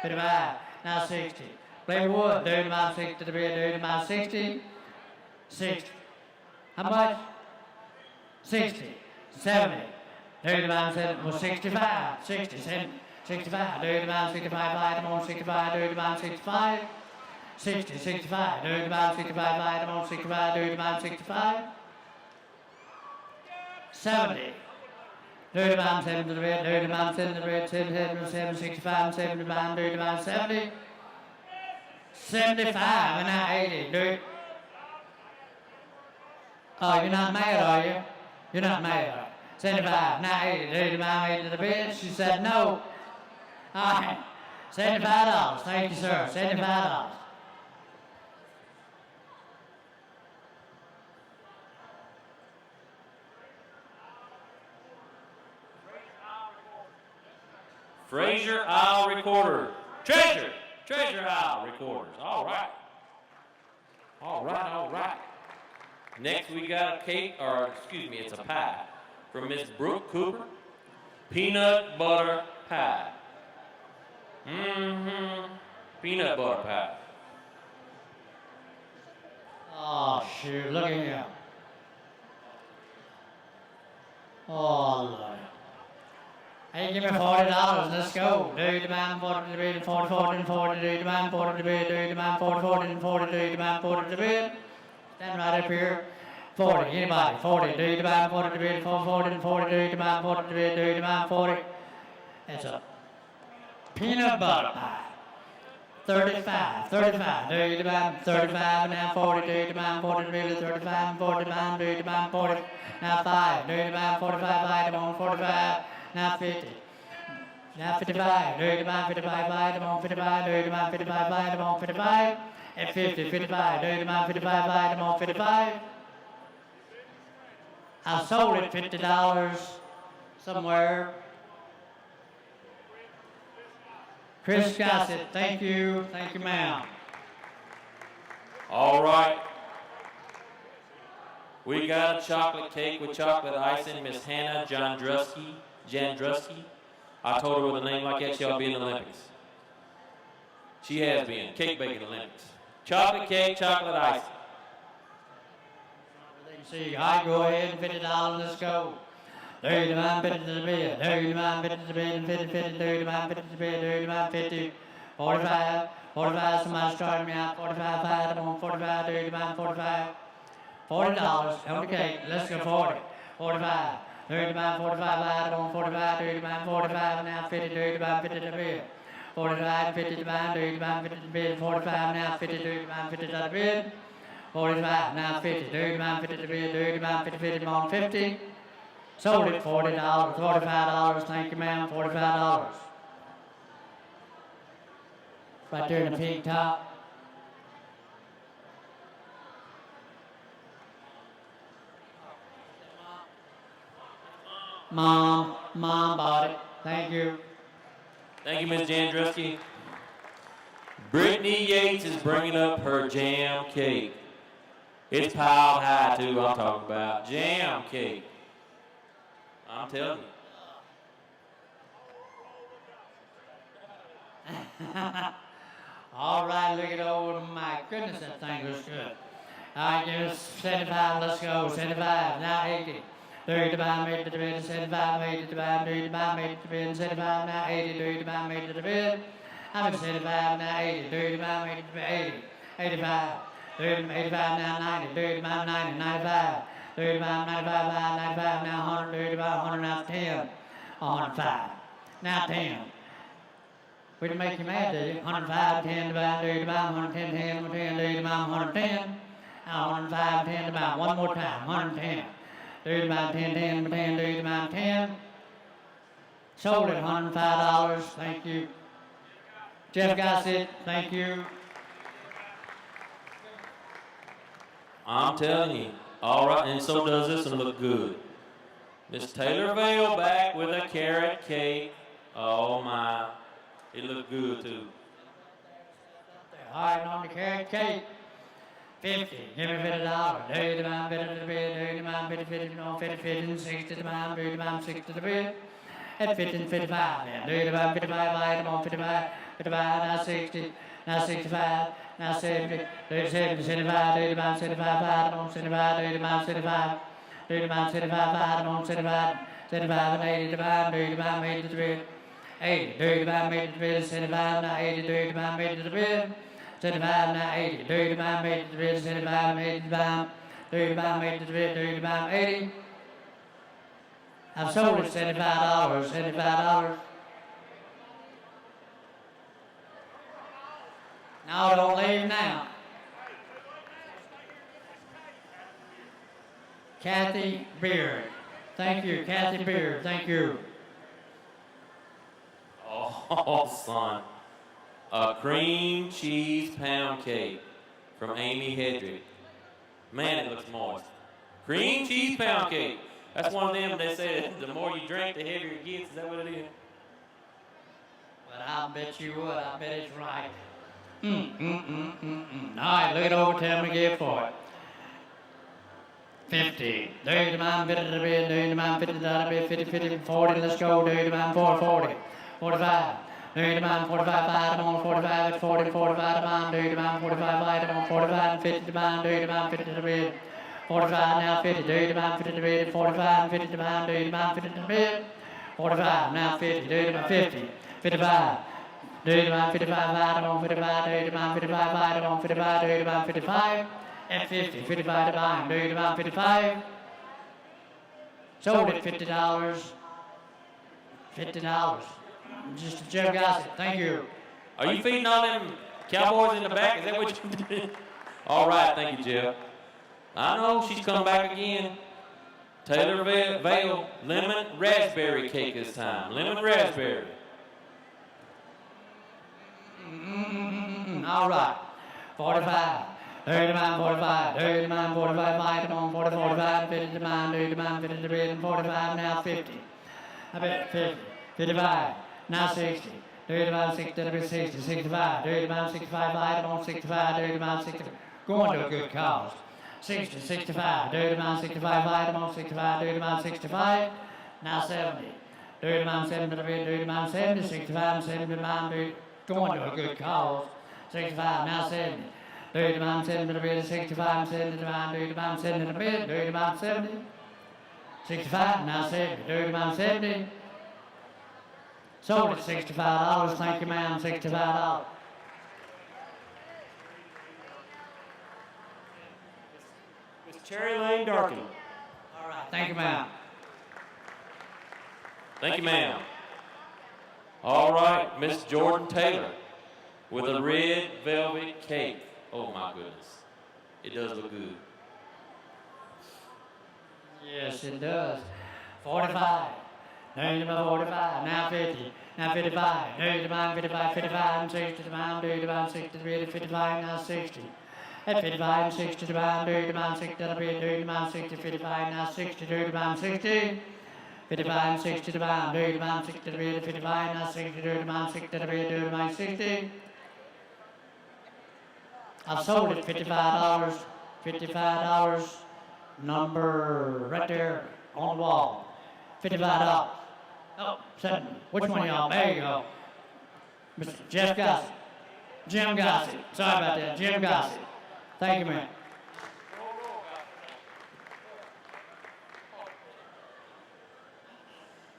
55, now 60. Play wood, do you mind 60 to bed? Do you mind 60? 60. How much? 60, 70. Do you mind 65, 60, 65. Do you mind 65, item on 65? Do you mind 65? 60, 65. Do you mind 65, item on 65? Do you mind 65? 70. Dirty bomb, 7 to the bed, dirty bomb, 7 to the bed, 7, 65, 7 to the bomb, dirty bomb, 70, 75, and now 80, dirty. Oh, you're not mad, are you? You're not mad, are you? 75, now 80, dirty bomb, 80 to the bed. She said no. All right, $75, thank you, sir, $75. Fraser Isle Recorder. Treasure Isle Recorders. All right. All right, all right. Next we got a cake, or excuse me, it's a pie from Miss Brooke Cooper. Peanut butter pie. Peanut butter pie. Oh, shoot, look at him. Oh, Lord. Hey, give me $40, let's go. Do the man, 40 to bed, 40, 40, and 40, do the man, 40 to bed, do the man, 40, 40, and 40, do the man, 40 to bed. Stand right up here. 40, anybody, 40, do the man, 40 to bed, 40, 40, and 40, do the man, 40 to bed, do the man, 40. That's a peanut butter pie. 35, do the man, 35, now 40, do the man, 40 to bed, 35, 40, man, do the man, 40. Now 5, do the man, 45, item on 45. Now 50. Now 55. Do the man 55, item on 55. Do the man 55, item on 55. At 50, 55. Do the man 55, item on 55. I sold it $50 somewhere. Chris Gossett, thank you, ma'am. All right. We got a chocolate cake with chocolate icing, Miss Hannah Jandruski. I told her with a name like that, she'll be in the Olympics. She has been, cake baking Olympics. Chocolate cake, chocolate icing. See, I go ahead and $50, let's go. 30 man, 50 to the bed, 30 man, 50 to the bed, 50, 50, 30 man, 50 to the bed, 30 man, 50, 45, somebody started me out, 45, I'm on 45, 30 man, 45, $40 on the cake, let's go 40, 45, 30 man, 45, I'm on 45, 30 man, 45, now 50, 30 man, 50 to the bed, 45, 50 to man, 30 man, 50 to the bed, 45, now 50, 30 man, 50 to the bed, 45, now 50, 30 man, 50 to the bed, 30 man, 50, 50, I'm on 50. Sold it $40, $45, thank you ma'am, $45. Right there in the pink top. Mom bought it, thank you. Thank you, Ms. Jandruski. Brittany Yates is bringing up her jam cake. It's piled high too, I'm talking about. Jam cake. I'm telling you. All right, look at old Mike. Goodness, that thing looks good. All right, give us 75, let's go. 75, now 80. 30 to buy, made to the bid, 75, made to buy, 30 to buy, made to the bid, 75, now 80, 30 to buy, made to the bid. I'm at 75, now 80, 30 to buy, made to the bid, 80, 85, 30, 85, now 90, 30 to buy, 90, 95. 35, 95, 95, now 100, 35, 100, now 10, 105, now 10. We didn't make you mad, did you? 105, 10 divided, 30 divided, 110, 10, 10, 30 divided, 110. Now 105, 10 divided, one more time, 110. 30 divided, 10, 10, 10, 30 divided, 10. Sold it, $105, thank you. Jeff Gossett, thank you. I'm telling you. All right, and so does this one look good. Miss Taylor Vale back with a carrot cake. Oh my, it looked good too. All right, on the carrot cake. 50, give me $50. 30 to mine, 50 to the bed, 30 to mine, 50, 50, no, 50, 50, 60 to mine, 30 to mine, 60 to the bed. At 50 and 55, then 30 to mine, 55, item on 55, 55, now 60, now 65, now 70, 37, 75, 30 to mine, 75, item on 75, 30 to mine, 75, 30 to mine, 75, item on 75, 75 and 80 to mine, 30 to mine, made to the bed. 80, 30 to mine, made to the bed, 75, now 80, 30 to mine, made to the bed. 75, now 80, 30 to mine, made to the bed, 75, 80 to mine, 30 to mine, made to the bed, 30 to mine, 80. I've sold it $75, $75. No, don't leave now. Kathy Beard. Thank you, Kathy Beard. Thank you. Oh, son. A cream cheese pound cake from Amy Hedrick. Man, it looks moist. Cream cheese pound cake. That's one of them they say the more you drink, the heavier it gets. Is that what it is? But I bet you would. I bet it's right. All right, look it over. Tell me to give for it. 50. Dirty man, 50 to bid. Dirty man, 50 to bid. 50, 50, 40. Let's go. Dirty man, 40, 40. 45. Dirty man, 45. Item on 45 at 40. 45 to man. Dirty man, 45. Item on 45 and 50 to man. Dirty man, 50 to bid. 45 now 50. Dirty man, 50 to bid. 45 and 50 to man. Dirty man, 50 to bid. 45 now 50. Dirty man, 50. 55. Dirty man, 55. Item on 55. Dirty man, 55. Item on 55. Dirty man, 55. At 50, 55 to buy, dirty man, 55. Sold it $50. $50. Just a Jeff Gossett. Thank you. Are you feeding all them cowboys in the back? Is that what you did? All right, thank you, Jeff. I know she's come back again. Taylor Vale, lemon raspberry cake this time. Lemon raspberry. All right. 45. 30 man, 45, 30 man, 45, item on 40, 45, 50 man, 30 man, 50 to bid, and 45, now 50. I bet 50, 55, now 60, 30 man, 60 to bid, 60, 65, 30 man, 65, item on 65, 30 man, 60, going to a good cause. 60, 65, 30 man, 65, item on 65, 30 man, 65, now 70, 30 man, 70 to bid, 30 man, 70, 65, 70 man, going to a good cause. 65, now 70. 30 man, 70 to bid, 65, 70 to man, 30 man, 70 to bid, 30 man, 70. 65, now 70, 30 man, 70. Sold at $65, thank you ma'am, $65. Miss Cherry Lane Darkin. All right, thank you ma'am. Thank you, ma'am. All right, Miss Jordan Taylor with a red velvet cake. Oh my goodness, it does look good. Yes, it does. 45. 30 by 45. Now 50. Now 55. 30 to mine, 55, 55, and 60 to mine, 30 to mine, 60 to bid, 55, now 60. At 55 and 60 to mine, 30 to mine, 60 to bid, 30 to mine, 60, 55, now 60, 30 to mine, 60. 55 and 60 to mine, 30 to mine, 60 to bid, 55, now 60, 30 to mine, 60 to bid, 30 to mine, 60. I've sold it $55, $55, number right there on the wall, $55. Oh, which one of y'all? There you go. Mr. Jeff Gossett, Jim Gossett, sorry about that, Jim Gossett. Thank you, man.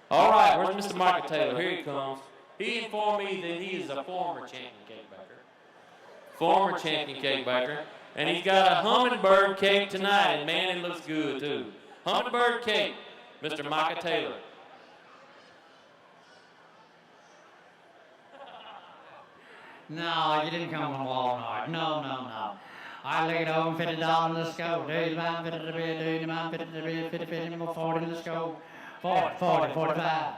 All right, where's Mr. Michael Taylor? Here he comes. He informed me that he is a former champion cake baker. Former champion cake baker. And he's got a hummingbird cake tonight, and man, it looks good too. Hummingbird cake, Mr. Michael Taylor. No, you didn't come on Walmart. No. I laid over $50, let's go. $30, $50 to bid, $30, $50 to bid, 50, 50, 40, let's go. 40, 45.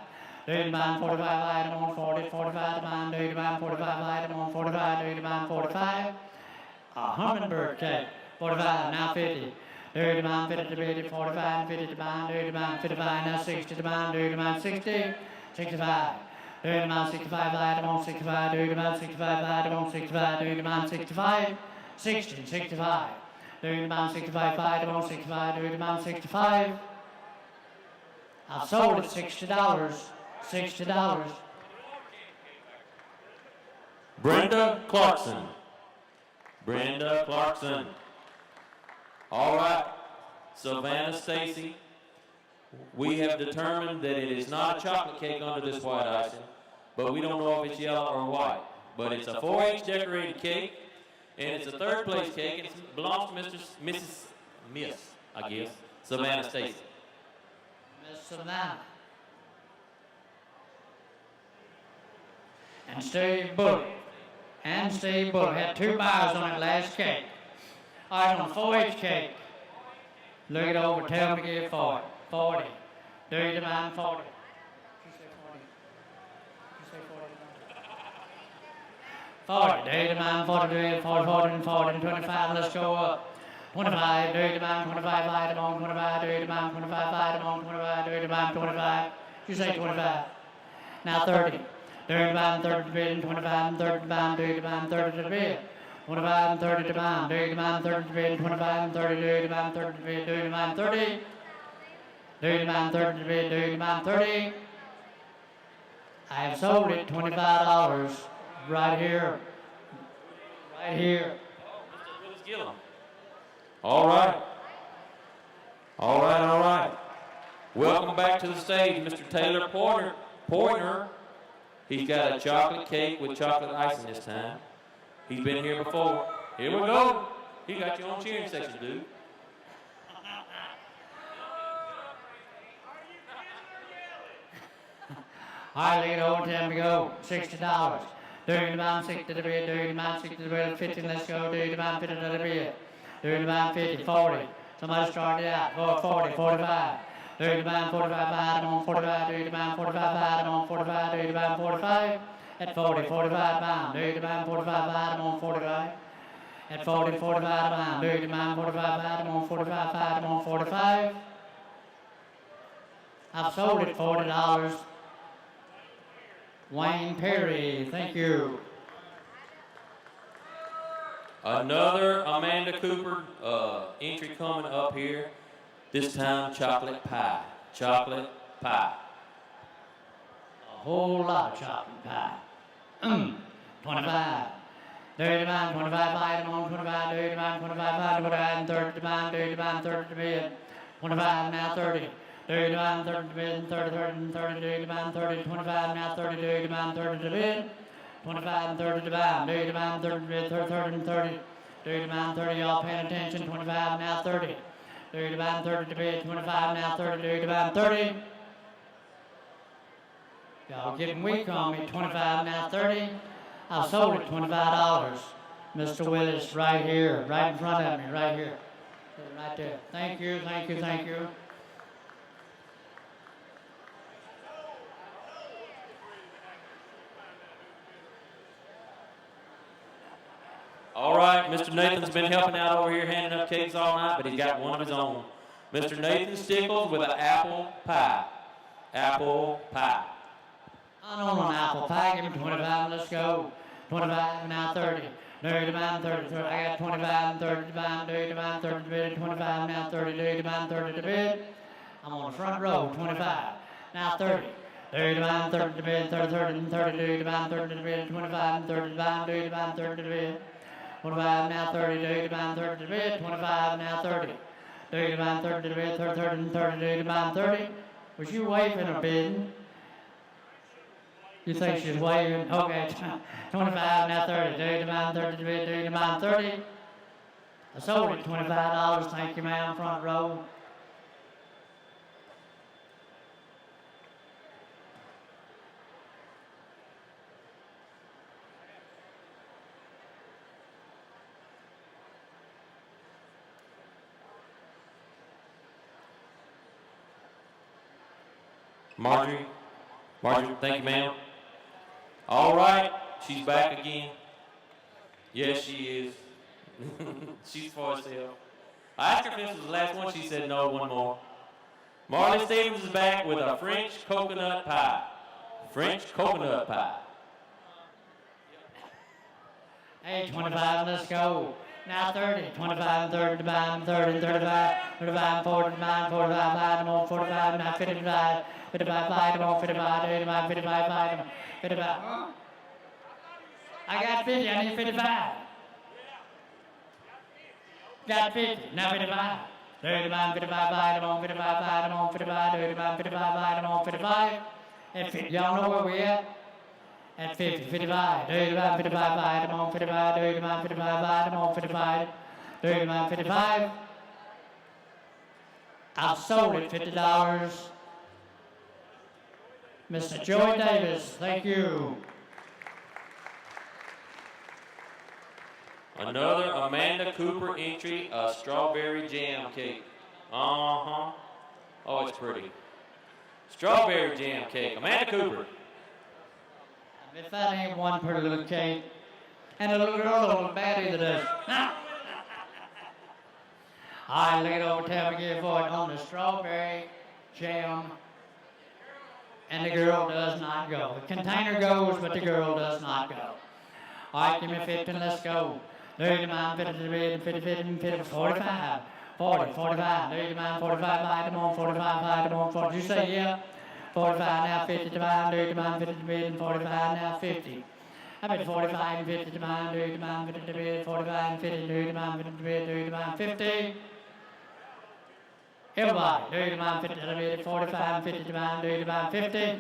30 man, 45, item on 40, 45 man, 30 man, 45, item on 45, 30 man, 45. A hummingbird cake, 45, now 50. 30 man, 50 to bid, 45, 50 to man, 30 man, 55, now 60 to man, 30 man, 60, 65. 30 man, 65, item on 65, 30 man, 65, item on 65, 30 man, 65, 60, 65. 30 man, 65, item on 65, 30 man, 65. I've sold it $60. $60. Brenda Clarkson. Brenda Clarkson. All right, Savannah Stacy. We have determined that it is not a chocolate cake under this white icing, but we don't know if it's yellow or white. But it's a 4H decorated cake, and it's a third place cake, and it belongs to Miss, I guess, Savannah Stacy. Miss Savannah. and Steve Bullock. And Steve Bullock had 2 bars on that last cake. All right, on a 4-inch cake. Look it over, tell me to give 40. 40. Do you mind 40? She said 40. She said 40. 40. Do you mind 40? Do you 40, 40, and 40, and 25. Let's go up. 25. Do you mind 25? Fight them on 25. Do you mind 25? Fight them on 25. Do you mind 25? You say 25. Now 30. Do you mind 30 to bid and 25 and 30 to bind? Do you mind 30 to bid? 25 and 30 to bind. Do you mind 30 to bid? 25 and 30. Do you mind 30 to bid? Do you mind 30? Do you mind 30 to bid? Do you mind 30? I have sold it $25 right here. Right here. Mr. Willis Gillum. All right. All right, all right. Welcome back to the stage, Mr. Taylor Pointer. He's got a chocolate cake with chocolate icing this time. He's been here before. Here we go. He got your own cheering section, dude. All right, lead over, time to go. $60. Do you mind 60 to bid? Do you mind 60 to bid? 50, let's go. Do you mind 50 to bid? Do you mind 50? 40. Somebody started out. 40, 45. Do you mind 45? I'm on 45. Do you mind 45? I'm on 45. Do you mind 45? At 40, 45 pounds. Do you mind 45? I'm on 45. At 40, 45 pounds. Do you mind 45? I'm on 45. I'm on 45. I've sold it $40. Wayne Perry, thank you. Another Amanda Cooper entry coming up here. This time, chocolate pie. Chocolate pie. A whole lot of chocolate pie. 25. Do you mind 25? Item on 25. Do you mind 25? 25 and 30 to mind. Do you mind 30 to bid? 25 now 30. Do you mind 30 to bid? 30, 30 and 30. Do you mind 30? 25 now 30. Do you mind 30 to bid? 25 and 30 to buy. Do you mind 30 to bid? 30, 30 and 30. Do you mind 30? Y'all paying attention? 25 now 30. Do you mind 30 to bid? 25 now 30. Do you mind 30? Y'all getting weak on me. 25 now 30. I sold it $25. Mr. Willis, right here, right in front of me, right here. Right there. Thank you, thank you, thank you. All right, Mr. Nathan's been helping out over here handing up cakes all night, but he's got one of his own. Mr. Nathan Stickles with an apple pie. Apple pie. I don't want an apple pie. Give me 25. Let's go. 25 now 30. Do you mind 30? I got 25 and 30 to bind. Do you mind 30 to bid? 25 now 30. Do you mind 30 to bid? I'm on the front row. 25 now 30. Do you mind 30 to bid? 30, 30 and 30. Do you mind 30 to bid? 25 and 30 to bind. Do you mind 30 to bid? 25 now 30. Do you mind 30 to bid? 25 now 30. Do you mind 30 to bid? 30, 30 and 30. Do you mind 30? Was you waving or bidding? You think she's waving? Okay, 25 now 30. Do you mind 30 to bid? Do you mind 30? I sold it $25. Thank you, ma'am. Front row. Marjorie, thank you, ma'am. All right, she's back again. Yes, she is. She's for herself. I asked her if this was the last one. She said no, one more. Marley Stevens is back with a French coconut pie. French coconut pie. Hey, 25, let's go. Now 30, 25 and 30 to bind, 30 and 35, 35 and 40 to bind, 45, 5 on 45, now 55, 55, 5 on 55, 85, 55, 5 on 55. I got 50, I need 55. Got 50, now 55. 35, 55, 5 on 55, 5 on 55, 35, 55, 5 on 55. And 50, y'all know where we at? At 50, 55, 35, 55, 5 on 55, 35, 55, 5 on 55, 35, 55. I've sold it $50. Mr. Joey Davis, thank you. Another Amanda Cooper entry, a strawberry jam cake. Uh-huh. Oh, it's pretty. Strawberry jam cake. Amanda Cooper. If that ain't one pretty little cake, and a little girl, a little baddie that does. I laid over tell me give for it on the strawberry jam, and the girl does not go. The container goes, but the girl does not go. All right, give me 50, let's go. 30, 50, 50, 50, 45, 40, 45, 30, 45, 5, come on, 45, 5, come on, 40. Did you say yeah? 45 now, 50 to mine, 30 to mine, 50 to bid, 45 now, 50. I mean 45 and 50 to mine, 30 to mine, 50 to bid, 45 and 50, 30 to mine, 50 to bid, 30 to mine, 50. Everybody, 30 to mine, 50 to bid, 45 and 50 to mine, 30 to mine, 50,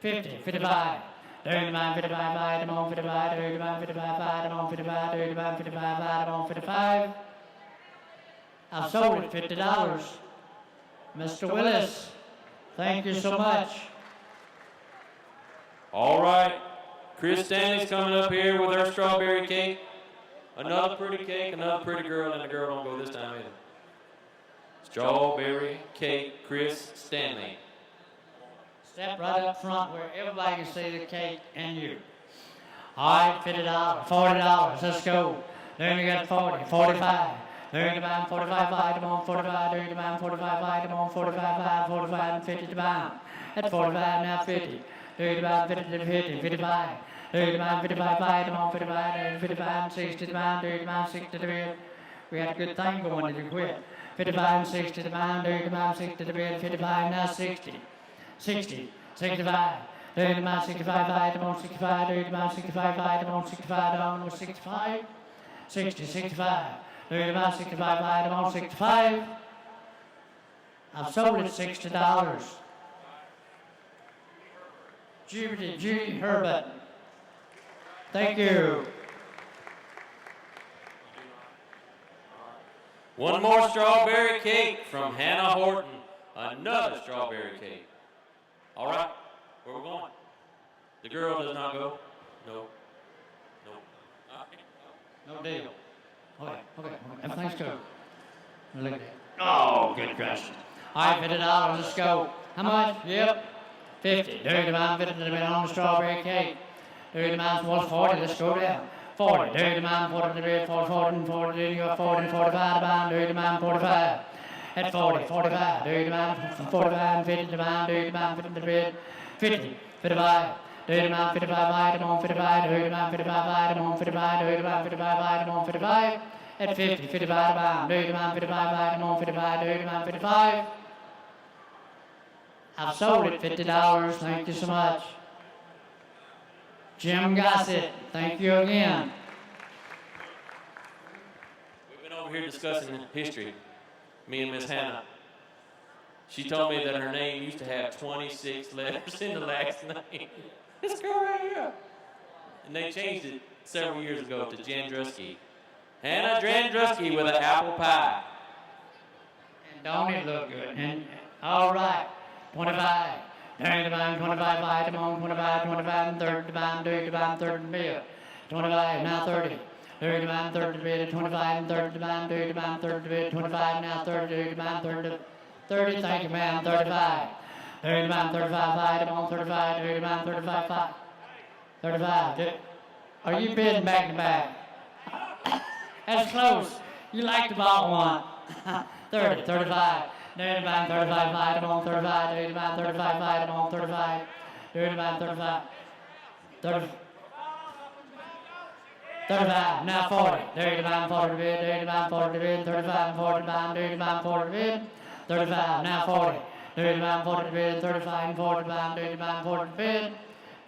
50, 55. 30 to mine, 55, 5, I'm on 55, 30 to mine, 55, 5, I'm on 55, 30 to mine, 55, 5, I'm on 55. I sold it $50. Mr. Willis, thank you so much. All right. Chris Stanley's coming up here with her strawberry cake. Another pretty cake, another pretty girl, and the girl don't go this time either. Strawberry cake, Chris Stanley. Step right up front where everybody can see the cake and you. All right, $50, $40, let's go. Then you got 40, 45. 30 to mine, 45, 5, come on, 45, 30 to mine, 45, 5, come on, 45, 5, 45, and 50 to mine. At 45, now 50. 30 to mine, 50 to 50, 55. 30 to mine, 55, 5, come on, 55, 55, and 60 to mine, 30 to mine, 60 to 50. We had a good thing going, did you quit? 55 and 60 to mine, 30 to mine, 60 to 50, 55, now 60. 60, 65. 30 to mine, 65, 5, come on, 65, 30 to mine, 65, 5, come on, 65, down with 65. 60, 65. 30 to mine, 65, 5, come on, 65. I've sold it $60. Judy Herbert. Thank you. One more strawberry cake from Hannah Horton. Another strawberry cake. All right, where we going? The girl does not go? No. No deal. Okay. Everything's good. Look at that. Oh, good question. All right, $50, let's go. How much? Yep. 50. 30 to mine, 50 to mine on the strawberry cake. 30 to mine was 40, let's go down. 40. 30 to mine, 40 to bid, 40, 40, and 40, then you got 40 and 45 to mine, 30 to mine, 45. At 40, 45, 30 to mine, 45 and 50 to mine, 30 to mine, 50 to bid, 50, 55. 30 to mine, 55, item on 55, 30 to mine, 55, item on 55, 30 to mine, 55, item on 55. At 50, 55 to mine, 30 to mine, 55, item on 55, 30 to mine, 55. I've sold it $50. Thank you so much. Jim Gossett, thank you again. We've been over here discussing history, me and Miss Hannah. She told me that her name used to have 26 letters in the last name. This girl right here. And they changed it several years ago to Jandruski. Hannah Jandruski with an apple pie. And don't it look good? And all right, 25. 30 to mine, 25, item on 25, 25, and 30 to mine, 30 to mine, 30 to bid. 25, now 30. 30 to mine, 30 to bid, 25, and 30 to mine, 30 to mine, 30 to bid, 25, now 30, 30 to mine, 30 to 30, thank you, ma'am, 35. 30 to mine, 35, item on 35, 30 to mine, 35, 5. 35. Are you bidding back to back? That's close. You like the ball one. 30, 35. 30 to mine, 35, item on 35, 30 to mine, 35, item on 35. 30 to mine, 35. 30. 35, now 40. 30 to mine, 40 to bid, 30 to mine, 40 to bid, 35 and 40 to mine, 30 to mine, 40 to bid. 35, now 40. 30 to mine, 40 to bid, 35 and 40 to mine, 30 to mine, 40 to bid.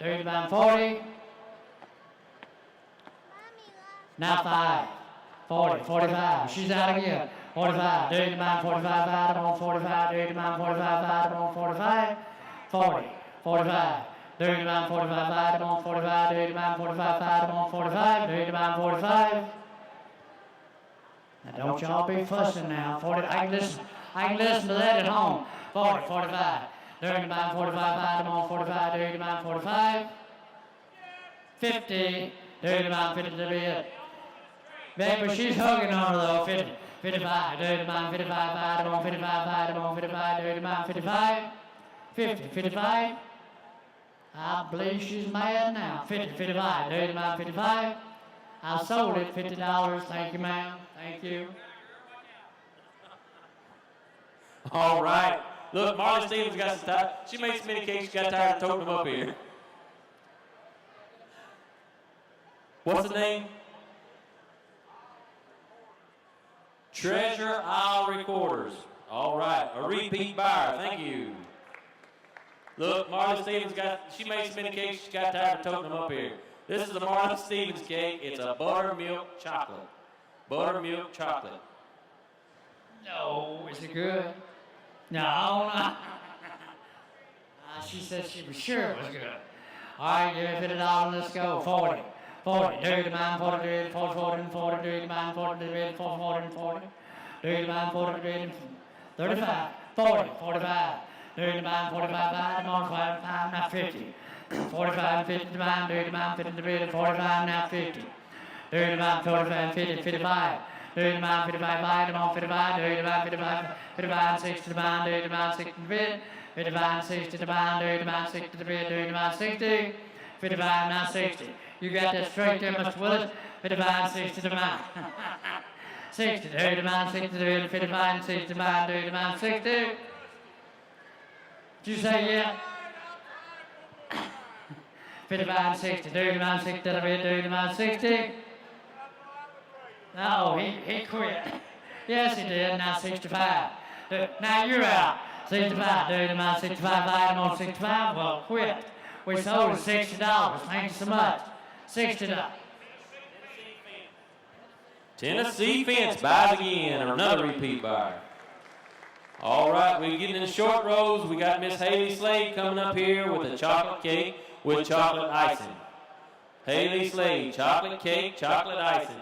30 to mine, 40. Now 5. 40, 45. She's out again. 45, 30 to mine, 45, item on 45, 30 to mine, 45, item on 45. 40, 45. 30 to mine, 45, item on 45, 30 to mine, 45, item on 45, 30 to mine, 45. Now don't y'all be fussing now. 40, I can listen to that at home. 40, 45. 30 to mine, 45, item on 45, 30 to mine, 45. 50, 30 to mine, 50 to bid. But she's hugging on her though. 50, 55, dirty man, 55, 5 to 1, 55, 5 to 1, 55, dirty man, 55, 50, 55. I believe she's mad now. 50, 55, dirty man, 55. I sold it, $50. Thank you, ma'am. Thank you. All right. Look, Marley Stevens got some tired. She made so many cakes, she got tired of toting them up here. What's the name? Treasure Isle Recorders. All right. A repeat buyer. Thank you. Look, Marley Stevens she made so many cakes, she got tired of toting them up here. This is a Marley Stevens cake. It's a buttermilk chocolate. Buttermilk chocolate. No, is it good? No. She said she was sure it was good. All right, give me $50, let's go. 40, 40, dirty man, 40, dirty, 40, 40, 40, dirty man, 40, dirty, 40, 40, 40, dirty man, 40, dirty, 35, 40, 45, dirty man, 45, 5, more, 5, now 50, 45, 50, man, dirty man, 50, dirty, 45, now 50, dirty man, 45, 50, 55. Dirty man, 55, 5, come on, 55, dirty man, 55, 55, 60, man, dirty man, 60, 55, 60, man, dirty man, 60, dirty man, 60, 55, now 60. You got that straight there, Mr. Willis? 55, 60, man. 60, dirty man, 60, 55, 60, man, dirty man, 60. Did you say yeah? 55, 60, dirty man, 60, dirty man, 60. No, he quit. Yes, he did. Now 65. Now you're out. 65. Dirty man, 65. Item on 65. Well, quit. We sold it $60. Thanks so much. $60. Tennessee Fence buys again, or another repeat buyer. All right, we're getting in the short rows. We got Miss Haley Slade coming up here with a chocolate cake with chocolate icing. Haley Slade, chocolate cake, chocolate icing.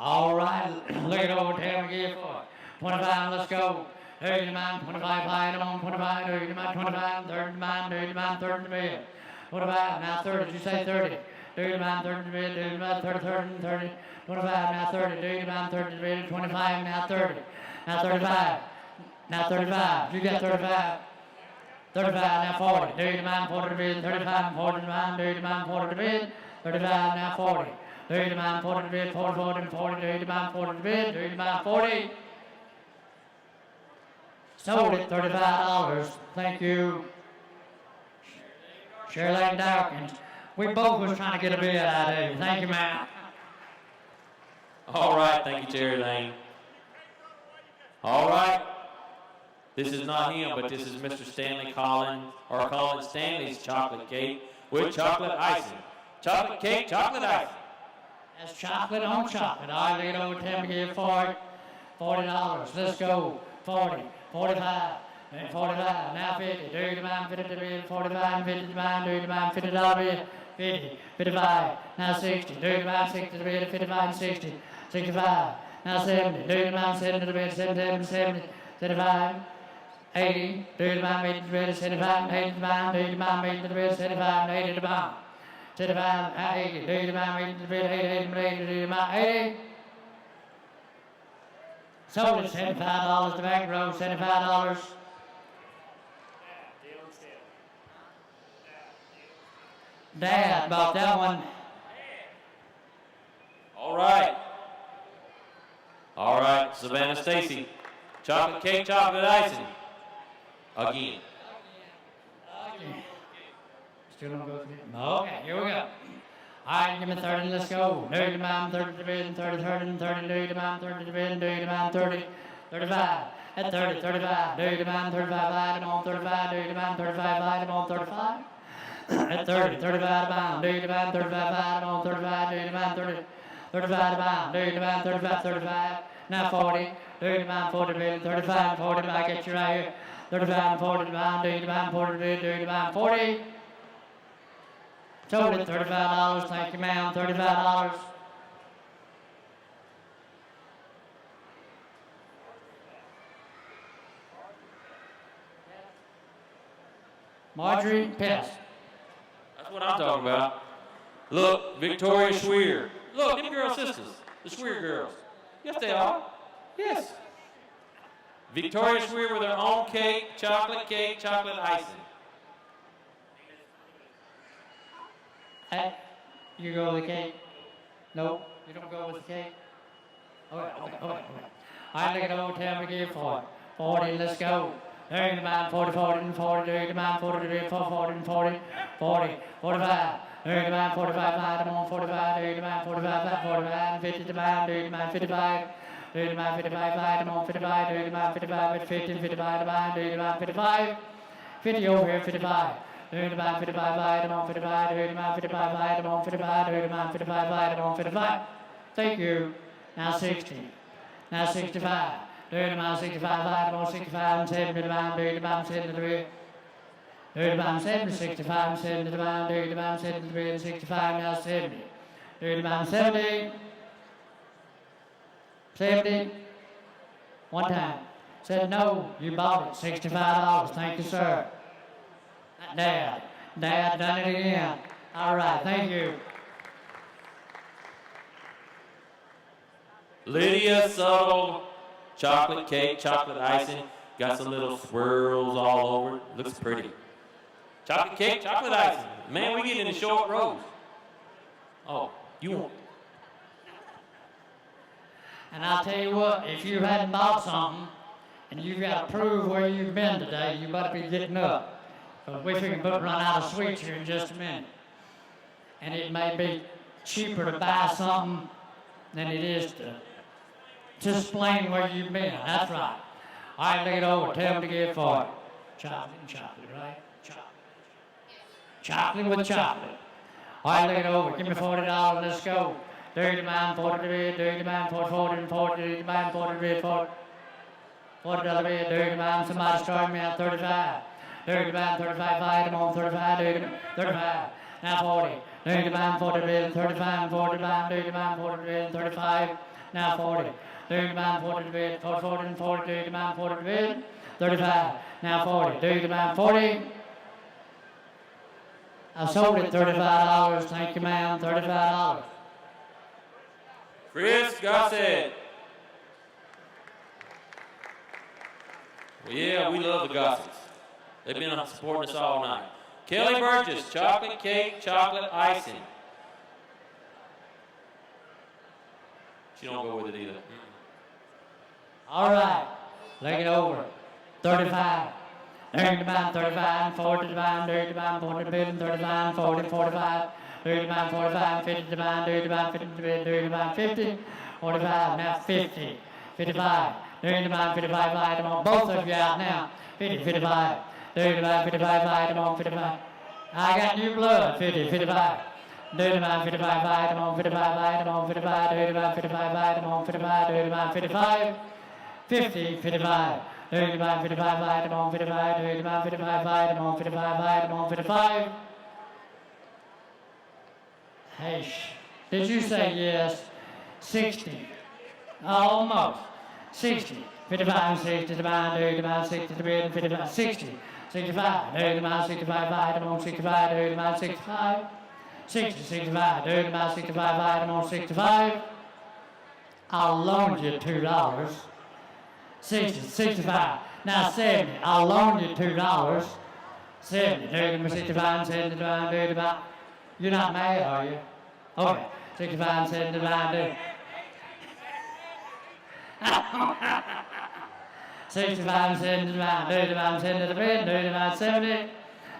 All right, look it over, tell me give for 25, let's go. 30 man, 25, 5, on 25, 30 man, 25, 30 man, 30 man, 30 man. 25, now 30, did you say 30? 30 man, 30 man, 30 man, 30, 30, 30. 25, now 30, 30 man, 30 man, 25, now 30. Now 35, now 35, you got 35. 35, now 40, 30 man, 40 man, 35, 40 man, 30 man, 40 man, 35, now 40. 30 man, 40 bid, 40, 40, 40, 30 man, 40 bid, 30 man, 40. Sold it, $35. Thank you. Shirley Dawkins. We both was trying to get a bid out of you. Thank you, ma'am. All right, thank you, Jerry Lane. All right. This is not him, but this is Mr. Stanley Collins Stanley's chocolate cake with chocolate icing. Chocolate cake, chocolate icing. That's chocolate on chocolate. All right, leave it over to me, give for it. $40. Let's go. 40, 45, 45, now 50. Dirty man, 50, 45, 50 man, dirty man, $50, 50, 55, now 60. Dirty man, 60, 55, 60, 65, now 70. Dirty man, 70, 70, 70, 75, 80. Dirty man, 80, 75, 80 man, dirty man, 80, 75, 80 to bomb. 75, 80, dirty man, 80, 80, dirty man, 80. Sold it $75, the back row, $75. Dad bought that one. All right. All right, Savannah Stacy. Chocolate cake, chocolate icing. Again. Still don't go through. Okay, here we go. All right, give me 30, let's go. Dirty man, 30 division, 30, 30, 30, dirty man, 30 division, dirty man, 30, 35. At 30, 35, dirty man, 35, item on 35, dirty man, 35, item on 35. At 30, 35 pound, dirty man, 35, item on 35, dirty man, 30, 35 pound, dirty man, 35, 35. Now 40, dirty man, 40 division, 35, 40, I get you right here. 35, 40 pound, dirty man, 40 division, dirty man, 40. Sold it $35, thank you ma'am, $35. Marjorie Pest. That's what I'm talking about. Look, Victoria Schweer. Look, them girl sisters. The Swear girls. Yes, they are. Yes. Victoria Swear with her own cake, chocolate icing. Hey, you go with the cake? No, you don't go with the cake? Okay. I look at the old town we give for it. 40, let's go. 30 man, 40, 40, 40, 30 man, 40, 40, 40, 40, 45. 30 man, 45, 5, I'm on 45, 30 man, 45, 45, 50 man, 30 man, 55. 30 man, 55, 5, I'm on 55, 30 man, 55, 50, 55, 30 man, 55. 50 over here, 55. 30 man, 55, 5, I'm on 55, 30 man, 55, 5, I'm on 55, 30 man, 55, 5, I'm on 55. Thank you. Now 60. Now 65. 30 man, 65, 5, I'm on 65, 70 man, 30 man, 73. 30 man, 70, 65, 70 man, 30 man, 73, 65, now 70. 30 man, 70. 70. One time. Said no, you bought it. $65. Thank you, sir. Dad done it again. All right, thank you. Lydia Subtle, chocolate cake, chocolate icing. Got some little swirls all over it. Looks pretty. Chocolate cake, chocolate icing. Man, we get in the short rows. Oh, you want... And I'll tell you what, if you hadn't bought something and you've got to prove where you've been today, you better be getting up. Because we can run out of sweets here in just a minute. And it may be cheaper to buy something than it is to explain where you've been. That's right. All right, look it over. Tell them to give for it. Chocolate and chocolate, right? Chocolate with chocolate. All right, look it over. Give me $40. Let's go. 30 man, 40 bid, 30 man, 40, 40, 40, 30 man, 40 bid, 40. $40 bid, 30 man. Somebody started me at 35. 30 man, 35, 5, I'm on 35, 35. Now 40. 30 man, 40 bid, 35, 40 man, 30 man, 40 bid, 35. Now 40. 30 man, 40 bid, 40, 40, 40, 30 man, 40 bid, 35. Now 40. 30 man, 40. I sold it $35. Thank you, ma'am. $35. Chris Gossett. Well, yeah, we love the Gossets. They've been supporting us all night. Kelly Burgess, chocolate cake, chocolate icing. She don't go with it either. All right, look it over. 35. 30 man, 35, 40 man, 30 man, 40 man, 30 man, 40, 45. 30 man, 45, 50 man, 30 man, 50 man, 30 man, 50. 45, now 50. 55. 30 man, 55, 5, I'm on both of you out now. 50, 55. 30 man, 55, 5, I'm on 55. I got new blood. 50, 55. 30 man, 55, 5, I'm on 55, 5, I'm on 55. 30 man, 55, 5, I'm on 55. 30 man, 55. 50, 55. 30 man, 55, 5, I'm on 55. 30 man, 55, 5, I'm on 55, 5, I'm on 55. Hey, did you say yes? 60. Almost. 60. 55, 60, 30, 60, 55, 60. 65, 30, 65, 5, I'm on 65, 30, 65. 60, 65, 30, 65, 5, I'm on 65. I'll loan you $2. 60, 65, now 70, I'll loan you $2. 70, 30, 65, 75, 35. You're not mad, are you? Okay, 65, 75, 30. 65, 75, 35, 75, 35, 70.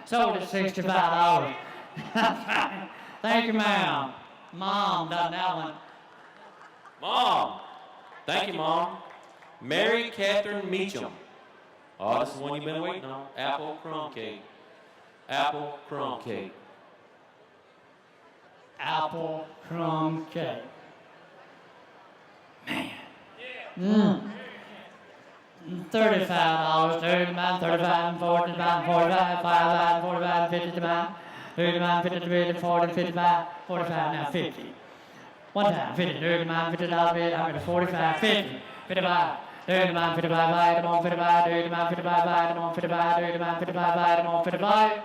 Sold it $65. Thank you, ma'am. Mom done that one. Mom. Thank you, Mom. Mary Catherine Meacham. Oh, this is the one you've been waiting on. Apple crumb cake. Apple crumb cake. Apple crumb cake. Man. $35, 30 man, 35, 40 man, 45, 5, 45, 50 man, 30 man, 50, 40, 55, 45, now 50. One time, 50, 30 man, $50 bid, I'm at 45, 50, 55, 30 man, 55, 5, I'm on 55, 30 man, 55, 5, I'm on 55, 30 man, 55, 5, I'm on 55,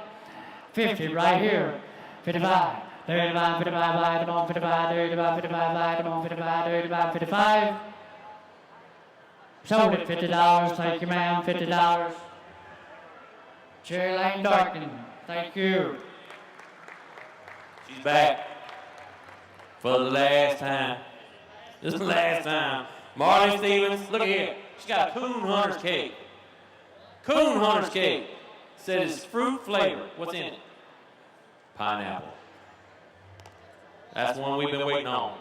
50 right here, 55, $35, $55, come on, $55, $35, $55, come on, $55, $35, $55. Sold it, $50. Thank you, ma'am, $50. Cherry Lane Darkin, thank you. She's back for the last time. This is the last time. Marley Stevens, look here. She's got a Coon Hunter's cake. Coon Hunter's cake. Said it's fruit flavor. What's in it? Pineapple. That's one we've been waiting on.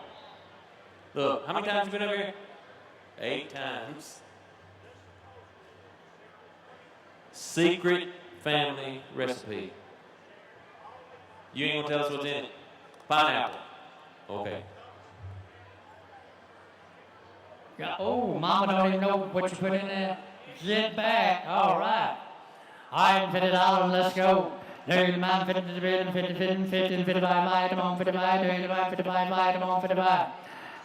Look, how many times have you been over here? 8 times. Secret family recipe. You ain't gonna tell us what's in it? Pineapple. Okay. Oh, Mama don't even know what you put in there. Get back. All right. All right, $50, let's go. $30, $50, $50, $50, $50, $55, come on, $55, $35, $55, come on, $55.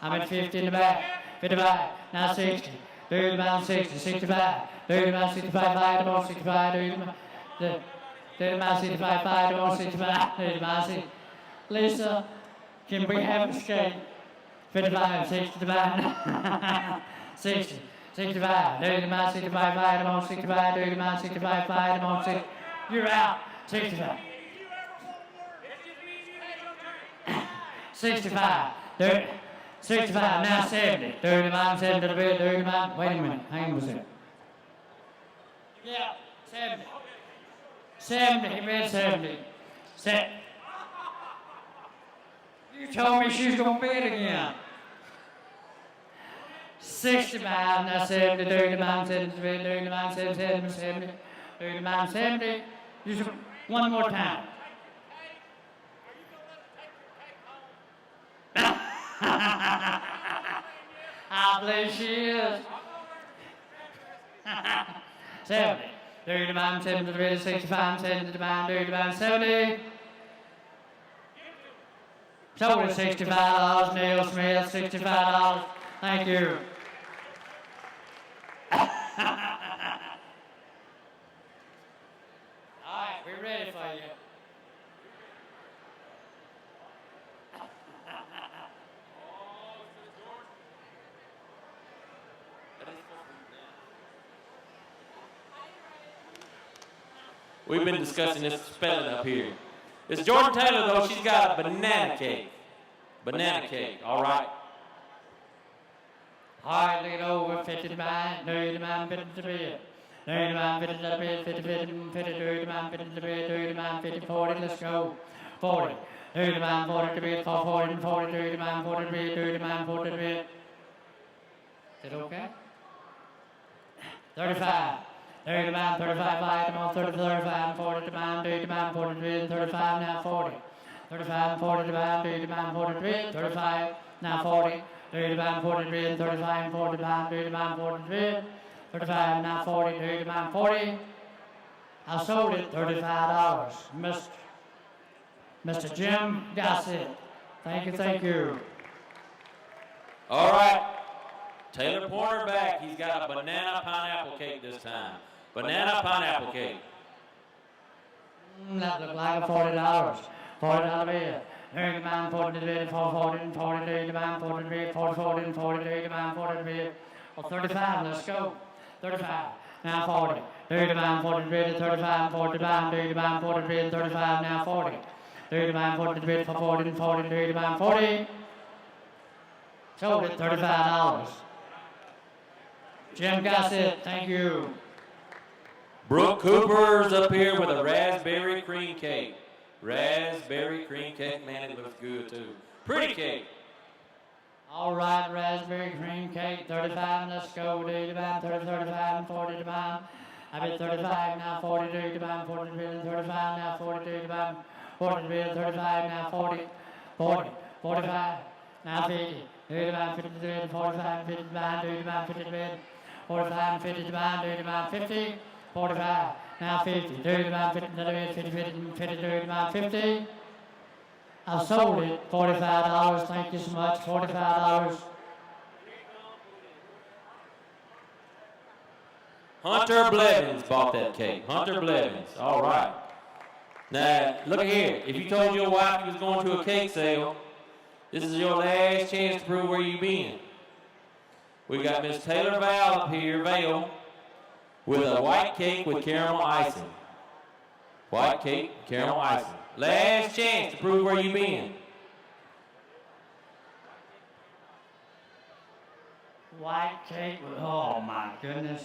I'm at 50 in the back. $55, now 60. $30, 60, 65. $30, 65, come on, 65. $30, 65, come on, 65. $30, 60. Lisa, can we have a skate? 55, 65, 60, 65, $30, 65, come on, 65, $30, 65, come on, 60. You're out. 65. 65. 30, 65. Now 70. 39, 70 to the bed. 39. Wait a minute. Hang on a second. Yeah. 70. 70. He read 70. Set. You told me she was going to bid again. 65. Now 70. 39, 70 to the bed. 39, 70, 70. 39, 70. Just one more time. I believe she is. 70. 39, 70, 65, 70, 39, 70. Sold at $65. Neil Smith, $65. Thank you. We're ready for you. We've been discussing this spelling up here. It's Jordan Taylor, though. She's got a banana cake. Banana cake, all right. All right, look it over. 50 to mine, 30 to mine, 50 to bed. 30 to mine, 50 to bed, 50, 50, 50, 30 to mine, 50 to bed, 30 to mine, 50, 40, let's go. 40. 30 to mine, 40 to bed, 40, 40, 30 to mine, 40 to bed, 30 to mine, 40 to bed. Is it okay? 35. 30 to mine, 35, 5, come on, 30 to 35, 40 to mine, 30 to mine, 40 to bed, 35, now 40. 35 and 40 to mine, 30 to mine, 40 to bed, 35, now 40. 30 to mine, 40 to bed, 35 and 40 to mine, 30 to mine, 40 to bed, 35, now 40, 30 to mine, 40. I sold it $35. Mr. Jim Gossett. Thank you, thank you. All right. Taylor Porter back. He's got a banana pineapple cake this time. Banana pineapple cake. That looked like a $40. $40 bill. 30 to mine, 40 to bed, 40 and 40, 30 to mine, 40 to bed, 40, 40 and 40, 30 to mine, 40 to bed. Well, 35, let's go. 35, now 40. 30 to mine, 40 to bed, 35 and 40 to mine, 30 to mine, 40 to bed, 35, now 40. 30 to mine, 40 to bed, 40 and 40, 30 to mine, 40. Sold it $35. Jim Gossett, thank you. Brooke Cooper's up here with a raspberry cream cake. Raspberry cream cake, man, it looks good too. Pretty cake. All right, raspberry cream cake, 35, let's go. 30 to mine, 30, 35, and 40 to mine. I bet 35, now 40, 30 to mine, 40 to bed, 35, now 40, 30 to mine, 40 to bed, 35, now 40, 40, 45, now 50, 30 to mine, 50 to bed, 45, 50 to mine, 30 to mine, 50 to bed, 45, and 50 to mine, 30 to mine, 50, 45, now 50, 30 to mine, 50 to bed, 50, 50, 30 to mine, 50. I sold it $45. Thank you so much. $45. Hunter Blevins bought that cake. Hunter Blevins. All right. Now, look here. If you told your wife you was going to a cake sale, this is your last chance to prove where you been. We got Miss Taylor Val up here, Vale, with a white cake with caramel icing. White cake, caramel icing. Last chance to prove where you been. White cake with, oh my goodness.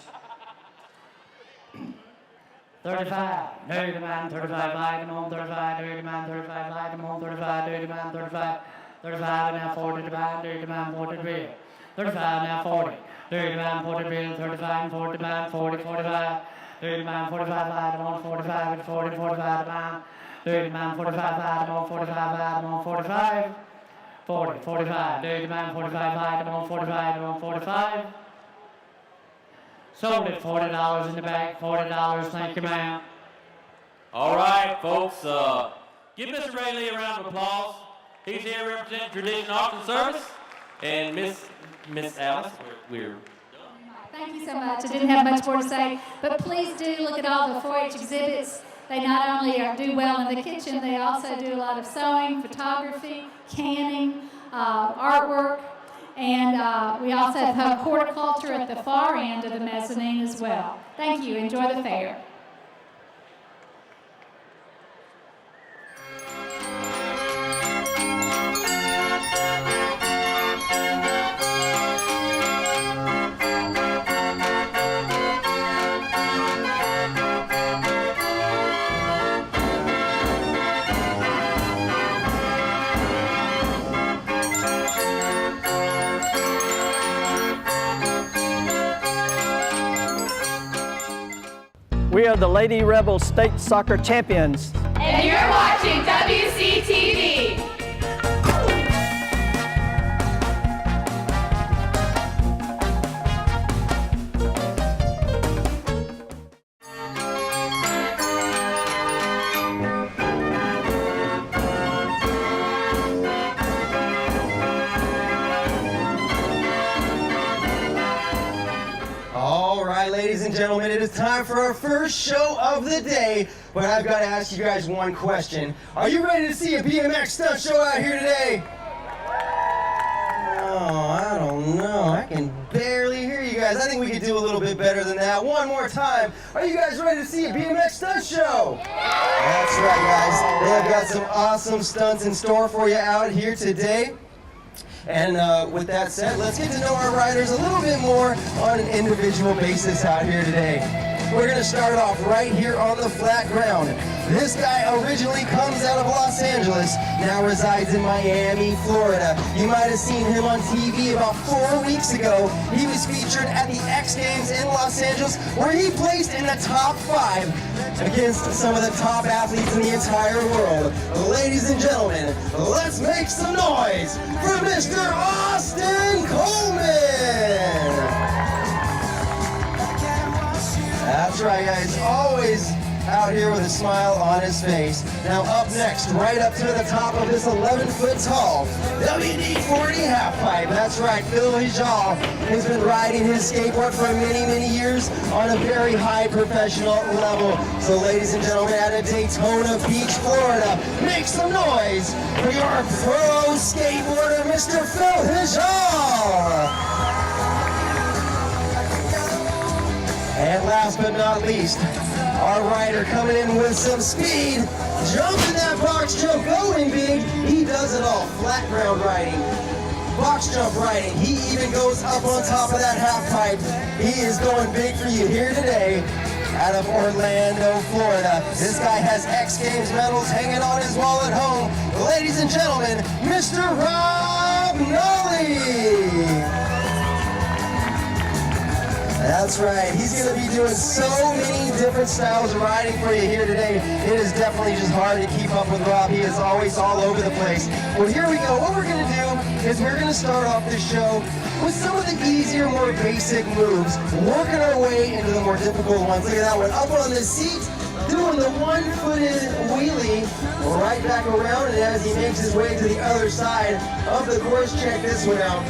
35, dirty man, 35, vitamin, 35, dirty man, 35, vitamin, 35, dirty man, 35, 35 now 40, dirty man, 43, 35 now 40, dirty man, 43, 35, 40 man, 40, 45, dirty man, 45, vitamin, 45, 40, 45 man, dirty man, 45, vitamin, 45, vitamin, 45, 40, 45, dirty man, 45, vitamin, 45, 45. Sold it, $40 in the bag, $40, thank you, ma'am. All right, folks, give Mr. Ray Lee a round of applause. He's here representing Tradition Auction Service. And Miss Alice, we're Thank you so much. I didn't have much more to say, but please do look at all the 4-H exhibits. They not only do well in the kitchen, they also do a lot of sewing, photography, canning, artwork, and we also have horticulture at the far end of the mezzanine as well. Thank you. Enjoy the fair. We are the Lady Rebel State Soccer Champions. And you're watching WCTV. All right, ladies and gentlemen, it is time for our first show of the day, but I've got to ask you guys one question. Are you ready to see a BMX stunt show out here today? Oh, I don't know. I can barely hear you guys. I think we could do a little bit better than that. One more time. Are you guys ready to see a BMX stunt show? That's right, guys. They have got some awesome stunts in store for you out here today. And with that said, let's get to know our riders a little bit more on an individual basis out here today. We're going to start off right here on the flat ground. This guy originally comes out of Los Angeles, now resides in Miami, Florida. You might have seen him on TV about 4 weeks ago. He was featured at the X Games in Los Angeles, where he placed in the top 5 against some of the top athletes in the entire world. Ladies and gentlemen, let's make some noise for Mr. Austin Coleman! That's right, guys, always out here with a smile on his face. Now up next, right up to the top of this 11-foot tall WD-40 half pipe. That's right, Phil Hijal has been riding his skateboard for many, many years on a very high professional level. So ladies and gentlemen, out of Daytona Beach, Florida, make some noise for your pro skateboarder, Mr. Phil Hijal. And last but not least, our rider coming in with some speed, jumping that box jump, going big. He does it all, flat ground riding, box jump riding. He even goes up on top of that half pipe. He is going big for you here today out of Orlando, Florida. This guy has X Games medals hanging on his wall at home. Ladies and gentlemen, Mr. Rob Nolly. That's right, he's going to be doing so many different styles of riding for you here today. It is definitely just hard to keep up with Rob. He is always all over the place. Well, here we go. What we're going to do is we're going to start off this show with some of the easier, more basic moves, working our way into the more difficult ones. Look at that one. Up on the seat, doing the one-footed wheelie right back around, and as he makes his way to the other side of the course, check this one out.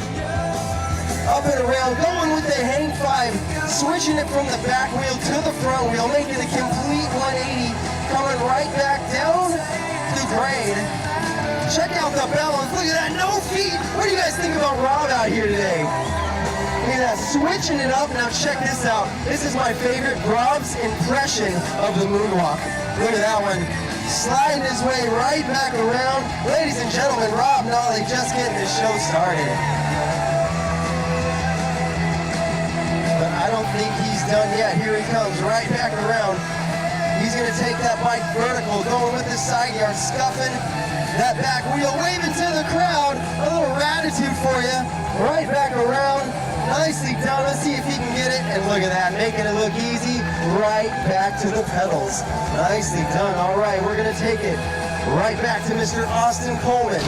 Up and around, going with the hang 5, switching it from the back wheel to the front wheel, making a complete 180, coming right back down the balance. Look at that, no feet. What do you guys think about Rob out here today? Look at that, switching it up. Now check this out. This is my favorite, Rob's impression of the moonwalk. Look at that one. Sliding his way right back around. Ladies and gentlemen, Rob Nolly just getting the show started. But I don't think he's done yet. Here he comes, right back around. He's going to take that bike vertical, going with his side yard, scuffing that back wheel, waving to the crowd. A little gratitude for you. Right back around. Nicely done. Let's see if he can get it. And look at that, making it look easy. Right back to the pedals. Nicely done. All right, we're going to take it right back to Mr. Austin Coleman.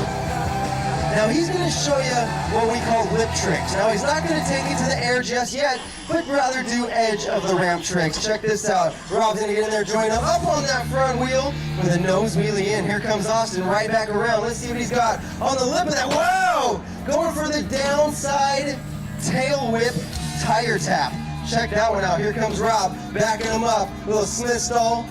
Now he's going to show you what we call lip tricks. Now he's not going to take you to the air just yet, but rather do edge of the ramp tricks. Check this out. Rob's going to get in there, join up on that front wheel with a nose wheelie in. Here comes Austin right back around. Let's see what he's got on the lip of that. Whoa! Going for the downside tail whip tire tap. Check that one out. Here comes Rob, backing him up. Little Smith stall.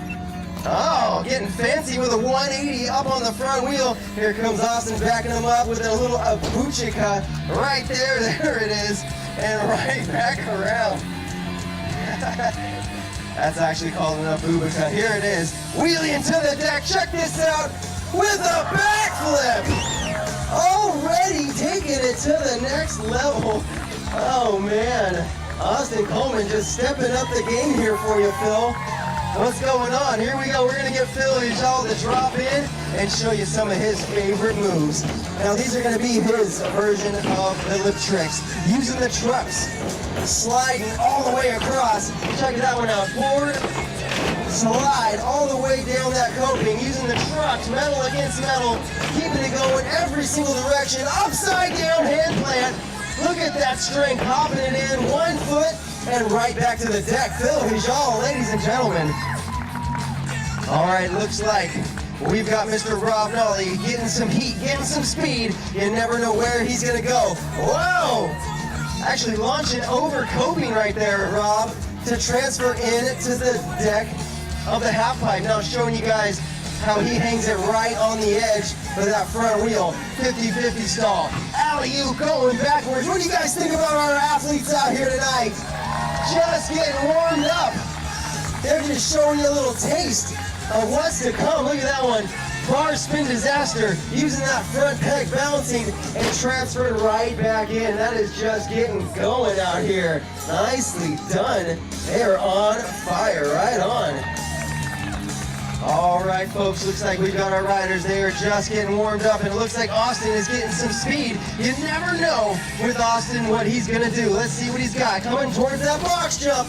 Oh, getting fancy with a 180 up on the front wheel. Here comes Austin backing him up with a little abuchika right there. There it is. And right back around. That's actually called an abuchika. Here it is. Wheelie into the deck. Check this out with a backflip. Already taking it to the next level. Oh, man. Austin Coleman just stepping up the game here for you, Phil. What's going on? Here we go. We're going to get Phil Ujal to drop in and show you some of his favorite moves. Now, these are going to be his version of the lip tricks. Using the trucks, sliding all the way across. Check that one out. Forward, slide all the way down that coping. Using the trucks, metal against metal, keeping it going every single direction. Upside down hand plant. Look at that strength, hopping it in, 1 foot, and right back to the deck. Phil Ujal, ladies and gentlemen. All right, looks like we've got Mr. Rob Nolly getting some heat, getting some speed. You never know where he's gonna go. Whoa! Actually launching over coping right there, Rob, to transfer in to the deck of the half pipe. Now showing you guys how he hangs it right on the edge of that front wheel. 50-50 stall. Alley-oop going backwards. What do you guys think about our athletes out here tonight? Just getting warmed up. They're just showing you a little taste of what's to come. Look at that one. Bar spin disaster. Using that front peg, balancing and transferring right back in. That is just getting going out here. Nicely done. They are on fire. Right on. All right, folks, looks like we've got our riders. They are just getting warmed up, and it looks like Austin is getting some speed. You never know with Austin what he's going to do. Let's see what he's got. Coming towards that box jump.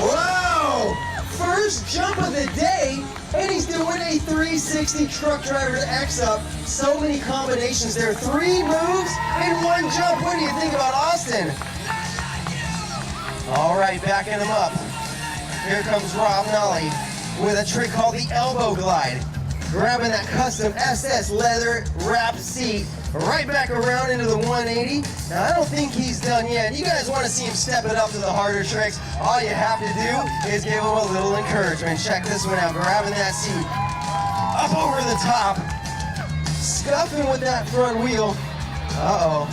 Whoa! First jump of the day, and he's doing a 360 truck driver X up. So many combinations there. 3 moves in 1 jump. What do you think about Austin? All right, backing him up. Here comes Rob Nolly with a trick called the elbow glide. Grabbing that custom SS leather wrapped seat right back around into the 180. Now, I don't think he's done yet. You guys want to see him step it up to the harder tricks? All you have to do is give him a little encouragement. Check this one out. Grabbing that seat up over the top. Scuffing with that front wheel. Uh-oh.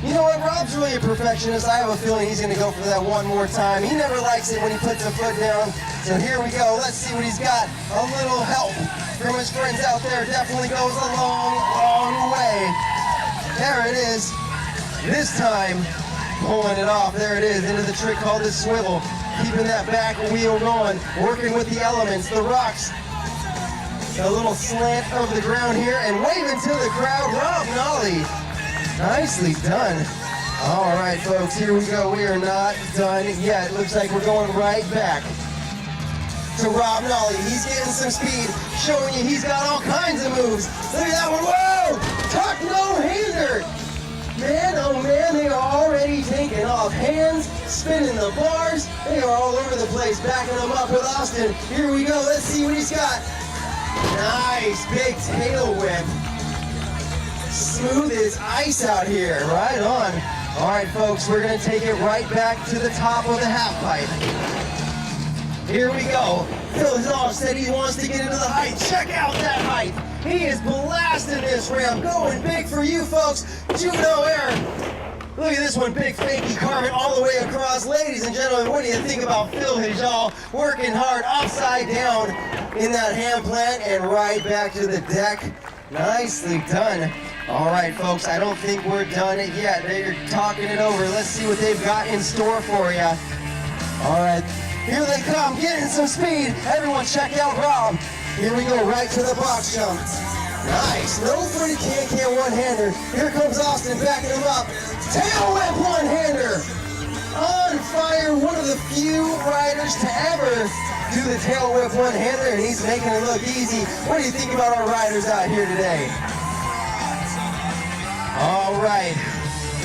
You know what? Rob's really a perfectionist. I have a feeling he's going to go for that one more time. He never likes it when he puts a foot down. So here we go. Let's see what he's got. A little help from his friends out there definitely goes a long, long way. There it is. This time, pulling it off. There it is, into the trick called the swivel. Keeping that back wheel going. Working with the elements, the rocks. A little slant of the ground here and waving to the crowd. Rob Nolly. Nicely done. All right, folks, here we go. We are not done yet. Looks like we're going right back to Rob Nolly. He's getting some speed, showing you he's got all kinds of moves. Look at that one. Whoa! Tuck no-hander. Man, oh man, they are already taking off. Hands, spinning the bars. They are all over the place, backing them up with Austin. Here we go. Let's see what he's got. Nice, big tail whip. Smooth as ice out here, right on. All right, folks, we're gonna take it right back to the top of the half pipe. Here we go. Phil Zolf said he wants to get into the height. Check out that height. He is blasting this ramp. Going big for you folks. Judo air. Look at this one, big fakey carving all the way across. Ladies and gentlemen, what do you think about Phil Hijal working hard upside down in that hand plant and right back to the deck? Nicely done. All right, folks, I don't think we're done it yet. They're talking it over. Let's see what they've got in store for you. All right, here they come, getting some speed. Everyone check out Rob. Here we go, right to the box jump. Nice, no pretty can one-hander. Here comes Austin backing him up. Tail whip one-hander. On fire, one of the few riders to ever do the tail whip one-hander, and he's making it look easy. What do you think about our riders out here today? All right,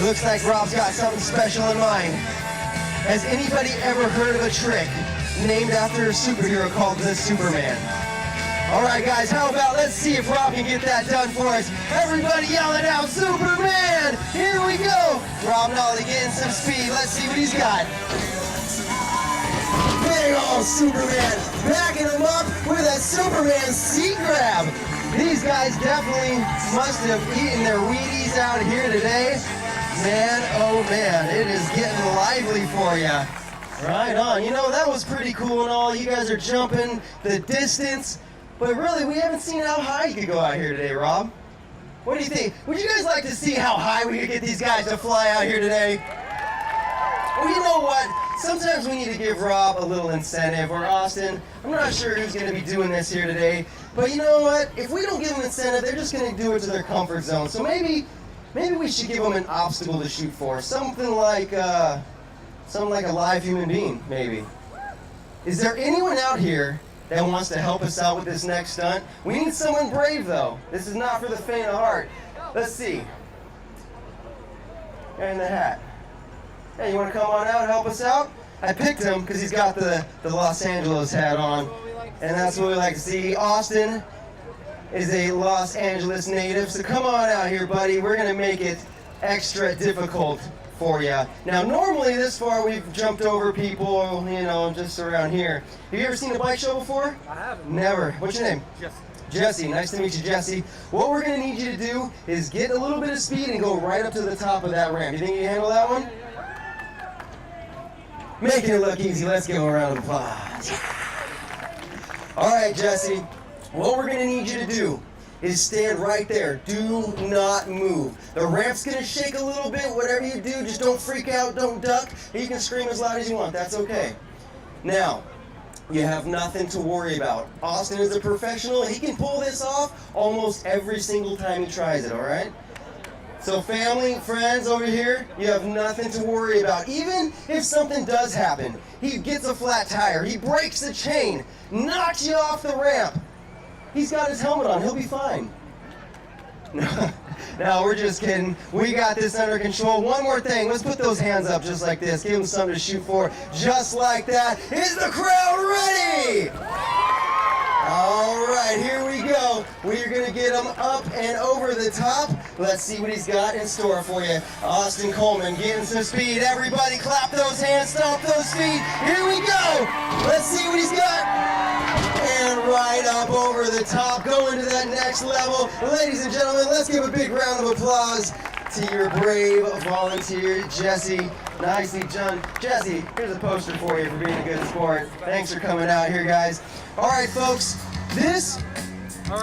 looks like Rob's got something special in mind. Has anybody ever heard of a trick named after a superhero called the Superman? All right, guys, how about let's see if Rob can get that done for us. Everybody yelling out, Superman! Here we go! Rob Nolly getting some speed. Let's see what he's got. Big old Superman, backing him up with a Superman seat grab. These guys definitely must have eaten their Wheaties out here today. Man, oh man, it is getting lively for you. Right on. You know, that was pretty cool and all. You guys are jumping the distance. But really, we haven't seen how high you could go out here today, Rob. What do you think? Would you guys like to see how high we could get these guys to fly out here today? Well, you know what? Sometimes we need to give Rob a little incentive, or Austin. I'm not sure who's going to be doing this here today. But you know what? If we don't give them incentive, they're just going to do it to their comfort zone. So maybe we should give them an obstacle to shoot for. Something like a live human being, maybe. Is there anyone out here that wants to help us out with this next stunt? We need someone brave, though. This is not for the faint of heart. Let's see. Guy in the hat. Hey, you want to come on out and help us out? I picked him because he's got the Los Angeles hat on, and that's what we like to see. Austin is a Los Angeles native, so come on out here, buddy. We're going to make it extra difficult for you. Now, normally this far we've jumped over people, you know, just around here. Have you ever seen a bike show before? I haven't. Never. What's your name? Jesse. Jesse. Nice to meet you, Jesse. What we're going to need you to do is get a little bit of speed and go right up to the top of that ramp. You think you can handle that one? Making it look easy. Let's give him a round of applause. All right, Jesse. What we're going to need you to do is stand right there. Do not move. The ramp's gonna shake a little bit. Whatever you do, just don't freak out, don't duck. You can scream as loud as you want, that's okay. Now, you have nothing to worry about. Austin is a professional. He can pull this off almost every single time he tries it, all right? So family, friends over here, you have nothing to worry about. Even if something does happen, he gets a flat tire, he breaks the chain, knocks you off the ramp, he's got his helmet on. He'll be fine. No, we're just kidding. We got this under control. One more thing. Let's put those hands up just like this. Give them something to shoot for. Just like that. Is the crowd ready? All right, here we go. We're going to get him up and over the top. Let's see what he's got in store for you. Austin Coleman getting some speed. Everybody clap those hands, stomp those feet. Here we go. Let's see what he's got. And right up over the top, going to that next level. Ladies and gentlemen, let's give a big round of applause to your brave volunteer, Jesse. Nicely done. Jesse, here's a poster for you for being a good sport. Thanks for coming out here, guys. All right, folks, this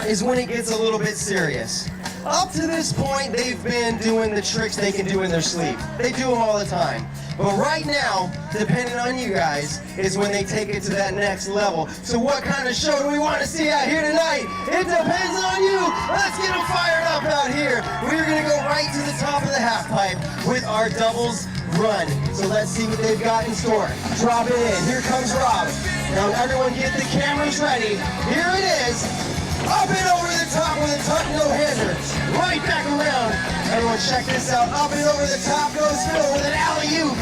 is when it gets a little bit serious. Up to this point, they've been doing the tricks they can do in their sleep. They do them all the time. But right now, depending on you guys, is when they take it to that next level. So what kind of show do we want to see out here tonight? It depends on you. Let's get them fired up out here. We're going to go right to the top of the half pipe with our doubles run. So let's see what they've got in store. Drop it in. Here comes Rob. Now everyone get the cameras ready. Here it is. Up and over the top with a tuck no-hander. Right back around. Everyone check this out. Up and over the top goes Phil with an alley-oop.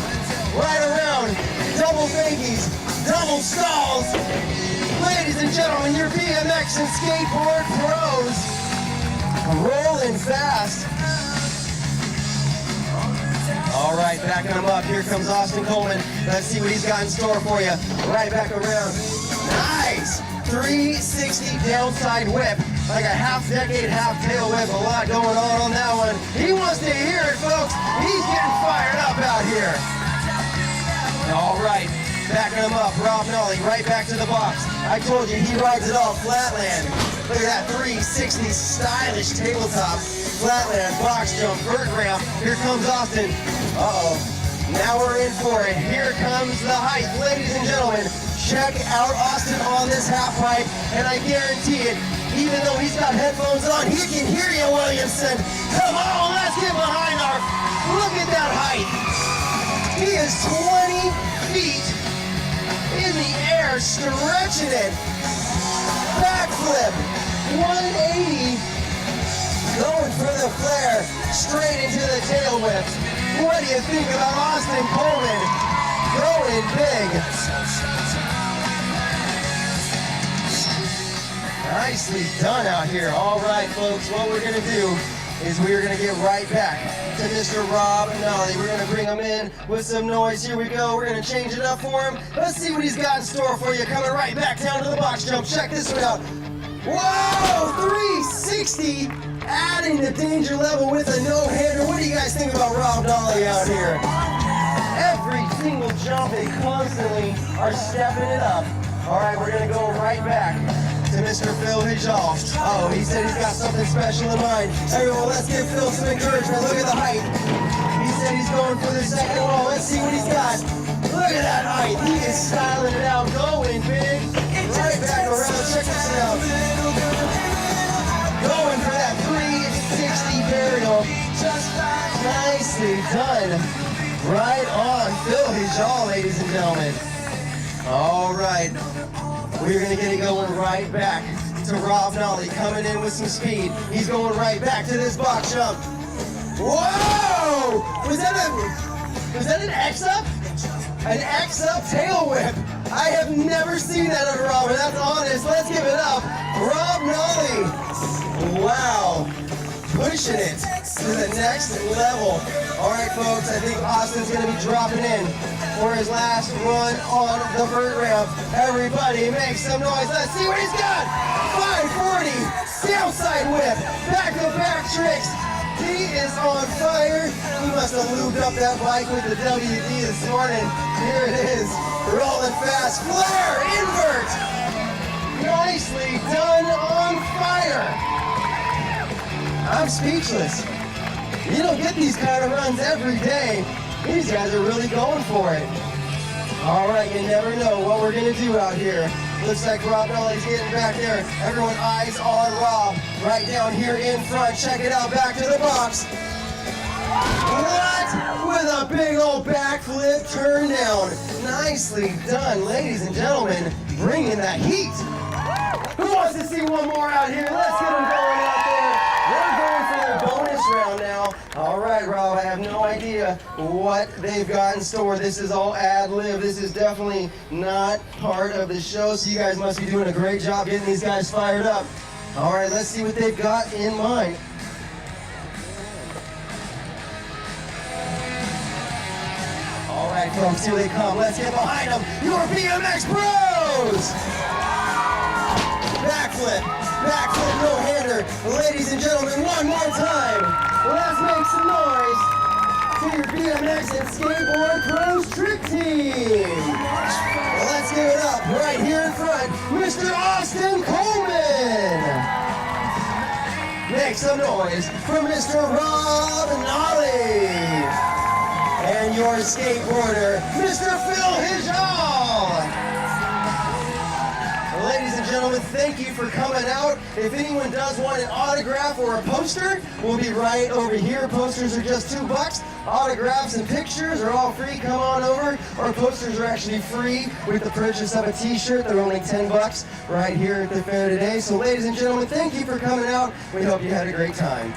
Right around. Double fakies. Double stalls. Ladies and gentlemen, your BMX and skateboard pros. Rolling fast. All right, backing them up. Here comes Austin Coleman. Let's see what he's got in store for you. Right back around. Nice! 360 downside whip. Like a half-decade, half-tail whip. A lot going on that one. He wants to hear it, folks. He's getting fired up out here. All right. Backing him up. Rob Nolly right back to the box. I told you, he rides it all flatland. Look at that 360 stylish tabletop. Flatland, box jump, vert ramp. Here comes Austin. Uh-oh. Now we're in for it. Here comes the height. Ladies and gentlemen, check out Austin on this half pipe, and I guarantee it, even though he's got headphones on, he can hear you, Williamson. Come on, let's get behind our, look at that height. He is 20 feet in the air, stretching it. Backflip, 180, going for the flare, straight into the tail whip. What do you think about Austin Coleman? Going big. Nicely done out here. All right, folks, what we're going to do is we're going to get right back to Mr. Rob Nolly. We're going to bring him in with some noise. Here we go. We're going to change it up for him. Let's see what he's got in store for you. Coming right back down to the box jump. Check this one out. Whoa! 360, adding the danger level with a no-hander. What do you guys think about Rob Nolly out here? Every single jump, they constantly are stepping it up. All right, we're going to go right back to Mr. Phil Hijal. Oh, he said he's got something special in mind. Everyone, let's give Phil some encouragement. Look at the height. He said he's going for the second wall. Let's see what he's got. Look at that height. He is styling it out, going big. Right back around. Check this out. Going for that 360 burial. Nicely done. Right on Phil Hijal, ladies and gentlemen. All right. We're going to get it going right back to Rob Nolly, coming in with some speed. He's going right back to this box jump. Whoa! Was that an X-up? An X-up tail whip. I have never seen that of Rob, and that's honest. Let's give it up. Rob Nolly. Wow. Pushing it to the next level. All right, folks, I think Austin's going to be dropping in for his last run on the vert ramp. Everybody make some noise. Let's see what he's got. 540, downside whip, back-to-back tricks. He is on fire. He must have lubed up that bike with the WD this morning. Here it is, rolling fast. Flare, invert. Nicely done, on fire. I'm speechless. You don't get these kind of runs every day. These guys are really going for it. All right, you never know what we're going to do out here. Looks like Rob Nolly's getting back there. Everyone eyes on Rob right down here in front. Check it out, back to the box. What? With a big old backflip turn down. Nicely done, ladies and gentlemen. Bringing that heat. Who wants to see one more out here? Let's get them going out there. They're going for their bonus round now. All right, Rob, I have no idea what they've got in store. This is all ad-lib. This is definitely not part of the show, so you guys must be doing a great job getting these guys fired up. All right, let's see what they've got in mind. All right, folks, here they come. Let's get behind them. Your BMX Bros! Backflip, no-hander. Ladies and gentlemen, one more time. Let's make some noise to your BMX and Skateboard Pros Trick Team. Well, let's give it up right here in front, Mr. Austin Coleman. Make some noise for Mr. Rob Nolly. And your skateboarder, Mr. Phil Hijal. Ladies and gentlemen, thank you for coming out. If anyone does want an autograph or a poster, we'll be right over here. Posters are just $2. Autographs and pictures are all free. Come on over. Our posters are actually free with the purchase of a t-shirt. They're only $10 right here at the fair today. So ladies and gentlemen, thank you for coming out. We hope you had a great time.